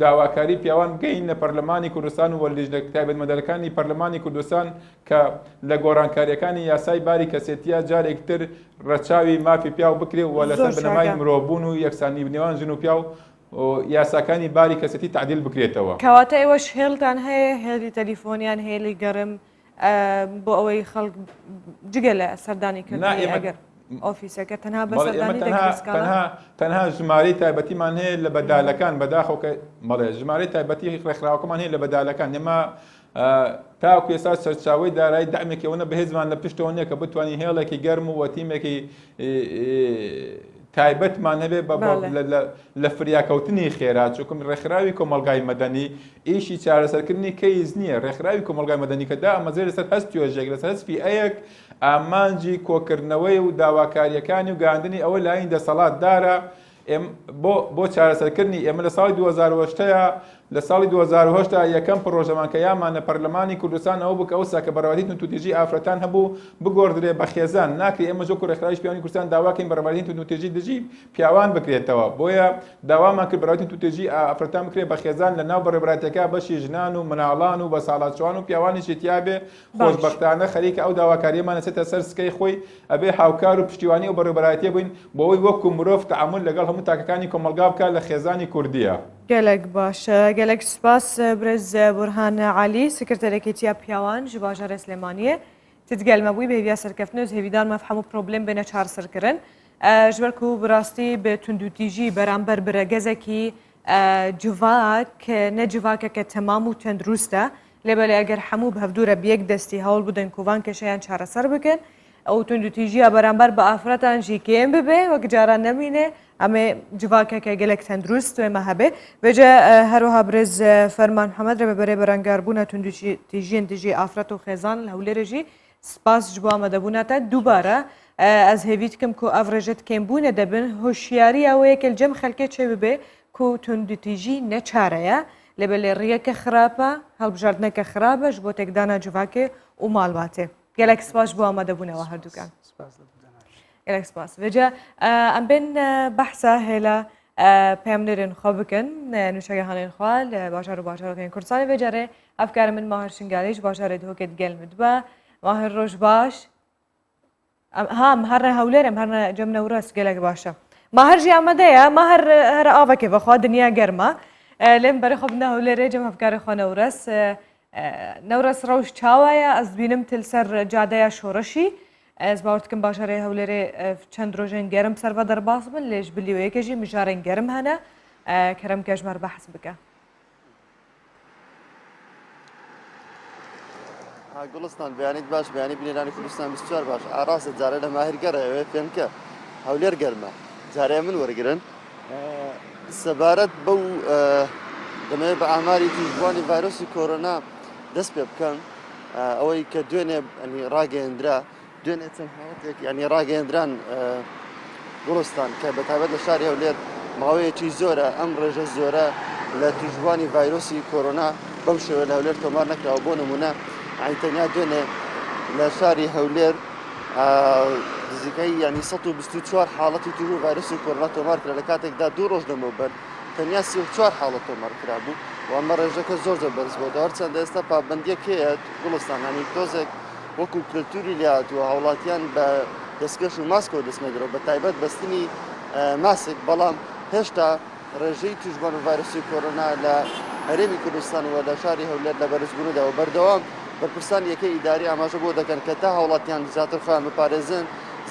داواکاری پیاوان بگەین لە پەرلەمانی کوردستان و وەلیژنە تایبەت مەدەرەکانی پەرلەمانی کوردستان کە لە گۆڕانکاریەکانی یاسای باری کەسێتیە جارێک تر ڕەچاوی مافی پیاو بکرێ و لەسەر بنەمای مرۆڤبوون و یەکسانی نێوان ژن و پیاو یاساکانی باری کەسێتی تعدیل بکرێتەوە. کەواتە ئێوەش هێڵتان هەیە هێڵی تەلیفۆنیان هێڵی گەرم بۆ ئەوەی خەڵک جگە لە سەردانیکردنی ئەگەر ئۆفیسەکە تەنها بە سەردانی تەنها ژمارەی تایبەتیمان هەیە لە بەدالەکان بەداخەوە بەڵێ ژمارەی تایبەتی ڕێکخراوەکەمان هەیە لە بەدالەکان ئێمە تاکو ئێستا سەرچاوەی دارایی دامێکەوەنە بەهێزمان لە پشتەوە نیە کە بتوانین هێڵێکی گەرم و وەتیمێکی تایبەتمان هەبێ لە فریاکەوتنی خێرا چووکم ڕێکخراوی کۆمەلگای مەدەنی ئیشی چارەسەرکردنی کەیز نییە ڕێکخراوی کۆمەلگای مەدەنی کە دامەزێ لەسەر هەست توێژێک لەسەر هەستی ئەیەک ئامانجی کۆکردنەوەی و داواکاریەکانی و گاندنی ئەوە لاین دەسەڵات دارە بۆ چارەسەرکردنی ئێمە لە ساڵی 2008 لە ساڵی 2010 یەکەم پرۆژەمان کە یامانە پەرلەمانی کوردستان ئەو بکە ئەوسا کە بەڕێوەتی توتیژی ئافرەتان هەبوو بگۆڕدرێ بە خێزان ناکرێت ئێمە زۆر ڕێکخراوی پیاوانی کوردستان داواکەین بەڕێوەتی توتیژی دژی پیاوان بکرێتەوە بۆیە داوامان کرد بەڕێوەتی توتیژی ئافرەتان بکرێت بە خێزان لە ناو بەڕێوەبرایەتەکە بەشی ژنان و مناڵان و بە ساڵاتچوان و پیاوانیشی تیابێ خۆشبەختانە خەریکە ئەو داواکاریەمان چێتە سەر سکەی خۆی ئەبێ هاوکار و پشتیوانی و بەڕێوەبرایەتی بووین بۆەوەی وەکو مرۆڤ تەعامل لەگەڵ هەموو تاکەکانی کۆمەلگا بکات لە خێزانی کوردیە. گەلێک باشە گەلێک سپاس برز بورهان عالی سکرتەرێکیتیا پیاوان ji bajarê Slêmaniyê تتگەلمە بووی بە هێویا سەرکەفتنەوە هێویدار مەف هەموو پرۆبلێم بێنە چارەسەرکردن ji ber ku bi rastî bi tundûtîjî beramber bi regezekî civak ne civakeke temam û tendrûst e lêbelê eger hemû bi hevdûre bi yek destî hewl bidin ku van keşeyan çareser bikin ew tundûtîjiya beramber bi afretan jî kêm bibe wek caran nemîne em ê civakeke gelek tendrûst wê me hebe bêje herwiha birêz Ferman Mihemed re biberê berengarbûna tundûtîjiyên dijî afret û xêzan li Hewlêrê jî spas ji bo amedebûna te dubare ez hêvî dikim ku ev rêjet kêmbûnê debin hoşyariya wê yekê li cem xelkê çê bibe ku tundûtîjî ne çare ye lêbelê rêyeke xirab e hilbijartineke xirab e ji bo têkdana civakê û malbatê gelek spas ji bo amedebûna we herdukan. gelek spas vêce em bên behsa hêla peyamnêrên xwe bikin nûşegehanên xwe li bajar û bajarokên Kurdistanê vê cerê evkara min Mahir Şingalî ji bajarê Duhokê digel min dibe Mahir roj baş ha herre Hewlêr em herre cem Newres gelek baş e Mahir jî amade ye Mahir here avekê vexwe dinya germ e lê min berê xwe bine Hewlêrê cem hevkarê xwe Newres Newres rewş çawa ye ez bînim til ser cadeya şoreşî ez bawer dikim bajarê Hewlêrê çend rojên germ ser ve derbas bin lê ji bilîweyekê jî mijarên germ hene keremke ji me re behs bike. Gulistan beyanît baş beyanî binêranî Kurdistan 24 baş arasê carê li Mahîrgera wê fêmke Hewlêr germ e carê min wergirin sebaret bew demê bi amarî tîjwanî vayrosî korona dest pê bikin ئەوەی کە دوێنێ ڕاگەیەندرا دوێنێ چەند حاڵەتێک ینی ڕاگەیەندران گوڵستان کە بەتابەت لە شاری هەولێر ماوەیەکی زۆرە ئەم ڕێژە زۆرە لە توژوانی ڤایرۆسی کۆرۆنا بەم شێوە لە هەولێر تۆمار نەکراوە بۆ نمونە ئایتەنیا دوێنێ لە شاری هەولێر نزیکەی ینی 124 حاڵەتی توژوو ڤایرۆسی کۆرۆنا تۆمار کرا لە کاتێکدا 2 ڕۆژ لەمەوبەر تەنیا 34 حاڵەت تۆمار کرابوو و ئەمە ڕێژەکە زۆر زەبەرز بۆ هەرچەندە ئێستا پابەندیەک هەیە گوڵستان هەنی تۆزێک وەکو کللتوری لاتوە هاوڵاتیان بە دەستکەش و ماسکۆ دەستنەگرەوە بە تایبەت بەستنی ماسک بەڵام هێشتا ڕێژەی توژبان و ڤایرۆسی کۆرۆنا لە هەرێمی کوردستان و لە شاری هەولێر لە بەرزبوونەوە و بەردەوام بەرپرسان یەکەی ئیداری ئاماژە بۆ دەکەن کە تا هاوڵاتیان زیاتر خۆیان بپارێزن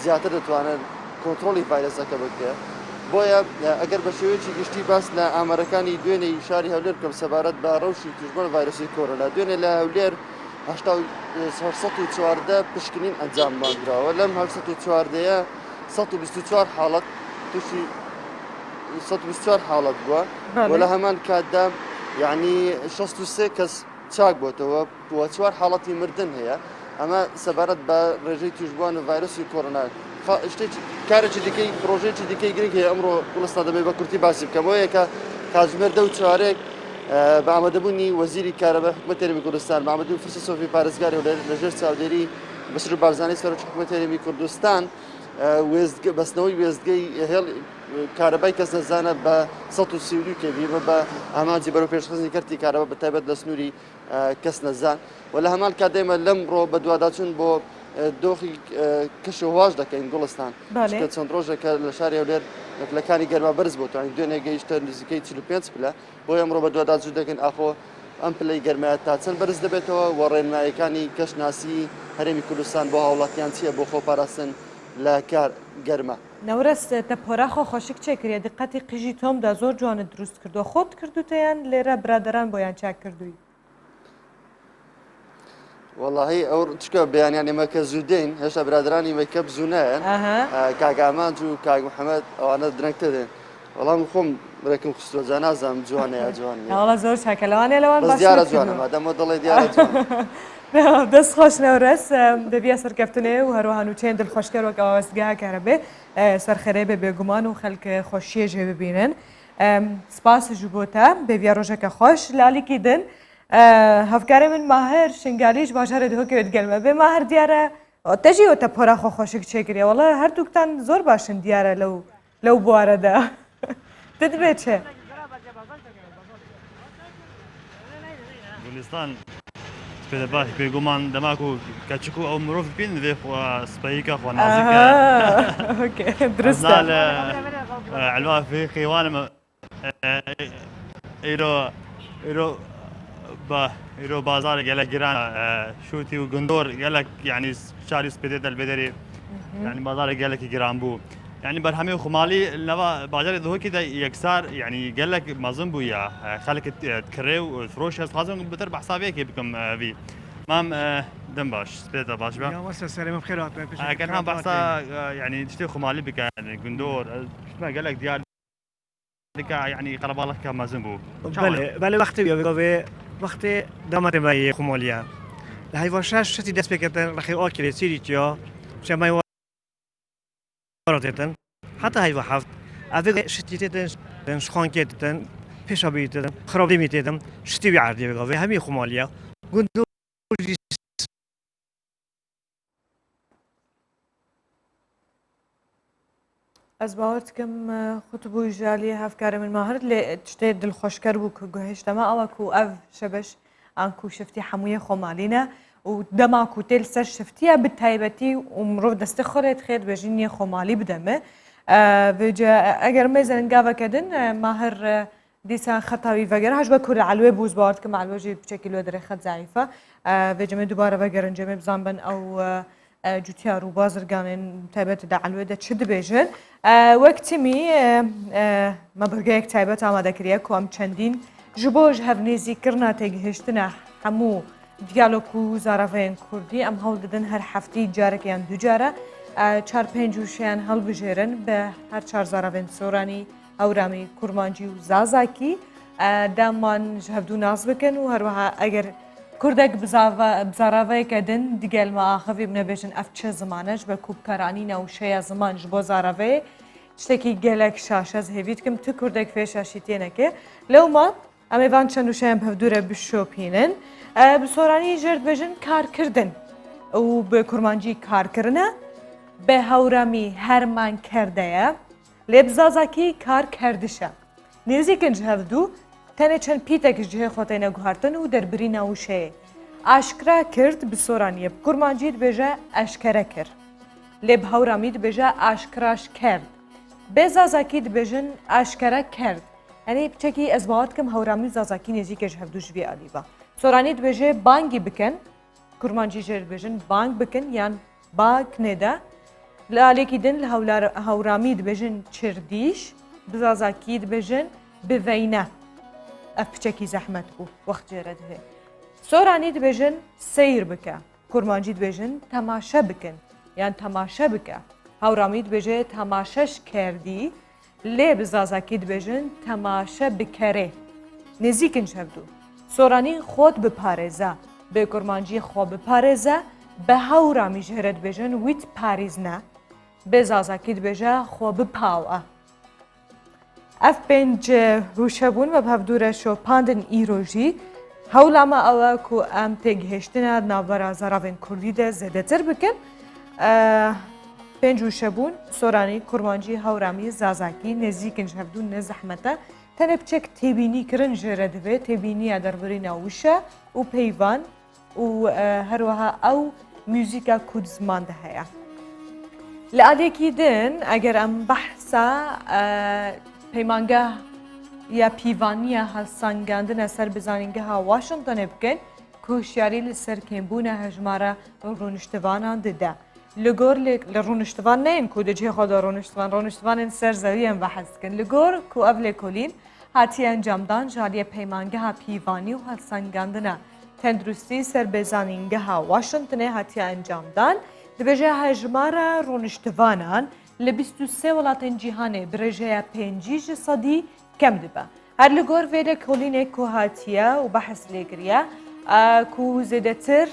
زیاتر دەتوانن کۆنتڕۆلی ڤایرۆسەکە بکرێت بۆیە ئەگەر بە شێوەیەکی گشتی باس لە ئامارەکانی دوێنەی شاری هەولێر بکەم سەبارەت بە ڕەوشی توژبان ڤایرۆسی کۆرۆنا دوێنێ لە هەولێر 1940 پشکنین ئەنجاممانراوە لەم 1940 124 حاڵەت تووشی 124 حاڵەت بووە و لە هەمان کاتدا یعنی 63 کەس چاک بۆتەوە بووە 4 حاڵەتی مردن هەیە ئەمە سەبارەت بە ڕێژەی توژبان و ڤایرۆسی کۆرۆنا کارێکی دیکەی پرۆژەیەکی دیکەی گرنگ هەیە ئەمڕۆ وڵستان دەبێت بە کورتی باسی بکەم بۆ یەکە کاتژمێر 10 بە ئامادەبوونی وەزیری کارەبە حکومەت هەرێمی کوردستان بە ئامادەبوونی فرسە سۆفی پارێزگاری لەژێر چاودێری بەسەر بارزانانی سەرۆکی حکومەت هەرێمی کوردستان بەستنەوەی وێستگەی هێڵ کارەبای کەس نەزانە بە 132 کێوی بە ئامانجی بەرەو پێشخستنی کەرتی کارەبە بە تایبەت لە سنووری کەس نەزان و لە هەمان کاتێمە لەمڕۆ بە دوواداچوون بۆ دۆخی کەش و هواش دەکەین گوڵستان چەند ڕۆژێکە لە شاری هەولێر لەکانی گەرما بەرز بۆ توانین دوێنێ گەیشتە نزیکەی 45 پلە بۆ ئەمڕۆ بە دوواداچوو دەکەین ئاخۆ ئەم پلەی گەرمایە تا چەند بەرز دەبێتەوە و ڕێنمایەکانی کەشناسی هەرێمی کوردستان بۆ هاوڵاتیان چییە بۆ خۆپاراستن لە کار گەرمە نەورەس تەپۆراخۆ خۆشک چێکرێ دقەتی قژی تۆمدا زۆر جوانت دروست کردو خۆت کردوتەیان لێرە برادران بۆیان چاک کردووی واللهی ئەو چکە بەیانیان ئێمە کە زوودەین هێشتا برادرانی مەکەب زوو نایەن کاگامانج و کاگ محەممەد ئەوانە درەنگتە دێن وەڵام خۆم بڕێکم خستووە جا نازانم جوانەیە جوان زۆر چاکە لەوانێ لەوان دیارە جوانە مادەمە دەڵێ دیارە جوان دەست خۆش نەورەس دەبیە سەرکەفتنێ و هەروەها نوچێن دڵخۆشکەر وەک ئاوازگا کارەبێ سەرخەرێ بێ بێگومان و خەڵک خۆشیێژێ ببینن سپاس ji بۆ te bêviya rojeka xweş lalîkî din hevkarê min Mahir Şingalî ji bajarê dihokê digelme bê Mahir diyare te jî te pora xwe xweşik çêkiriye wala her duktan zor başin diyare lew buware de te dibe çi Gulistan spede baş bêguman dema ku keçik û ew mirov bîn vê xwe speyîka xwe nazîk درست elwa vê xêwanê îro bazarê gelek giran şûtî û gundor gelek yanî şarî spêdê delbederê yani bazarê gelekî giran bû yani berhemê xumalî neva bajarê dihokî de yeksar yani gelek mezin bû ya xelek kirê û firoş ez xwazim bitir behsa vêkê bikim vî mam dem baş spêde baş be eger hem behsa yani tiştê xumalî bike gundor gelek diyar dika yani qelebalek mezin bû بله وقتی وقتی دامت مایی خمالیا لحی واشش شتی دست بکردن رخی آکلی سیری تیا شمای وارد حتی هی وحفت اوه شتی تدن شخان کردن پیشابی تدن خرابی میتدن شتی بیعردی بگاوه همی خمالیا گندو Ez bawer dikim xutbû jaliyê hevkarê min Mahir lê tiştê dilxweşker bû ku guhêşt dema awa ku ev şebeş an ku şiftî hemûyê xwemalî ne û dema ku tê li ser şiftiya bi taybetî û mirov destê xwe lê dixê dibêjî xwemalî bideme vêce eger mêzenin gaveke din Mahir dîsa xeta wî vegere hej be ku li elwê bû ez bawer dikim elwê jî biçekî li derê xet zeîfe vêce me dubare vegerin cemê bizanbin ew جوتیار و بازرگانên taybetê de elwê de çi dibêjin wek tîmî me birgehek taybet amadekiriye ku em çendîn ji bo ji hevnêzîkirina têgihiştina hemû diyalog û zaraveyên Kurdî em hewl didin her heftî carek yan du care 4-5 wişeyan hilbijêrin bi her 4 zaravên soranî hewramî kurmancî û zazakî deman ji hevdû nas bikin û herwiha eger Kurdek bizaraveyeke din digel me axivî nebêjin ev çi ziman e ji ber ku karanîna û şeya ziman ji bo zaraveyê tiştekî gelek şaş ez hêvî dikim tu Kurdek fêşa şîtênekê lewma em ê van çend û şeyan hevdû re bişopînin bi soranî jê dibêjin karkirdin û bi kurmancî karkirine bi hewramî herman kerde ye lê bi zazakî kar kerdişe nêzîkin ji hevdû tenê çend pîtek ji cihê xwe têne guhartin û derbirîna wişeyê aşkra kird bi soraniyê bi kurmancî dibêje eşkere kir lê bi hewramî dibêje aşkraş kerd bê zazakî dibêjin eşkere kerd henî piçekî ez bawer dikim hewramî zazakî nêzîke ji hevdû ji vê alî ve soranî dibêje bangî bikin kurmancî jê dibêjin bang bikin yan bang nêde li alêkî din li hewramî dibêjin çirdîş bi zazakî dibêjin biveyne ev piçekî zehmet bû wext jê re dihê soranî dibêjin seyr bike kurmancî dibêjin temaşe bikin yan temaşe bike hewramî dibêje temaşeş kerdî lê bi zazakî dibêjin temaşe bikerê nêzîkin ji hevdû soranî xwe biparêze bê kurmancî xwe biparêze bi hewramî jê re dibêjin wî parîzne bê zazakî dibêje xwe bipawe ev pênc rûşebûn ve bi hevdû re şopandin îro jî hewla me ew e ku em têgihêştina navbera zaravên Kurdî de zêdetir bikin pênc rûşebûn soranî kurmancî hewramî zazakî nêzîkin ji hevdû ne zehmet e tenê biçek têbînîkirin jê re divê têbîniya derbirîna wîş e û peyvan û herwiha ew mûzîka Kurd ziman de heye li alêkî din eger em behsa peymangeh ya pîvaniya helsangandina ser bizanîngeha Washingtonê bikin ku hişyarî li ser kêmbûna hejmara rûniştivanan dide li gor li rûniştivan neyin ku di cihê xwe de rûniştivanên ser zewiyên behez dikin li gor ku ev lêkolîn hatiye encamdan ji aliyê peymangeha pîvanî û helsangandina tendrustî ser bizanîngeha Washingtonê hatiye encamdan dibêje hejmara rûniştivanan li 23 welatên cîhanê bi rêjeya 5 sedî kem dibe her li gor vê lêkolînê ku hatiye û behes lê kiriye ku zêdetir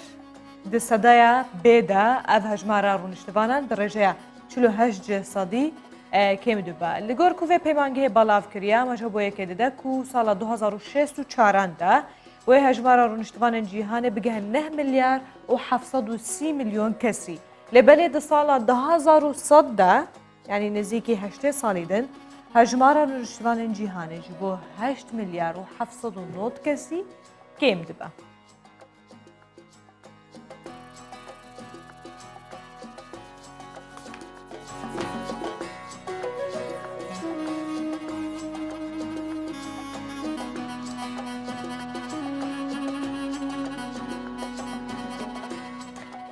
di sedaya bêde ev hejmara rûniştivanan di rêjeya 48 sadî kêm dibe. Li gor ku vê peymangehê balav kiriye ama ji bo yekê dide ku sala 2064 de wê hejmara rûniştivanên cîhanê bigeh 9 milyar û 730 milyon kesî. Lêbelê di sala 2100 de yani nêzîkî 8 salî din hejmara rûniştivanên cîhanê ji bo 8 milyar û 790 kesî kêm dibe.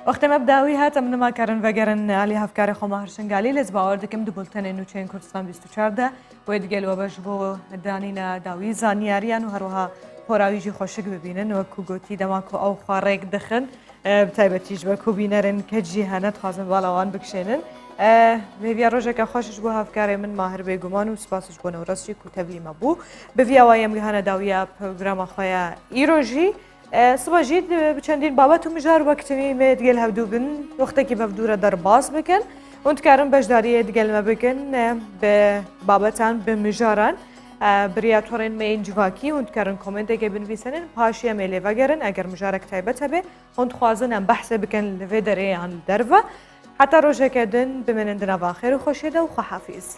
وقتی مبدأوی هاتم نما کردن و گرن علی هفکار خمار شنگالی لیز باور دکم دو بولتن نوچین کردستان 24 و دیگه لو باش بو دانینا داوی زانیاریان و هروها پراویجی خوشگ ببینن و کوگوتی دماکو او خارق دخن بتایبتیش با کوبینرن که جیهانت خازن بالوان بکشنن بیا روزه که خوشش بو هفکار من ماهر بیگمان و سپاسش بو نورستی کوتابی ما بو بیا وایم گهان داویا پروگرام خویا ایروجی صبح جید بچندین بابت و مجار وقتی می دیگل هفدو بن وقتی که بفدوره در باز بکن اونت کارن بجداری دیگل ما بکن به بابتان به مجاران بریاتورین می انجواکی اونت کارن کامنت که بنویسنن پاشیه میله وگرن اگر مجارک تایبت هبه اونت خوازن ام بحث بکن لفدری عن دروا حتی روزه که دن بمنندنا باخیر و خوشیده و خحافیز.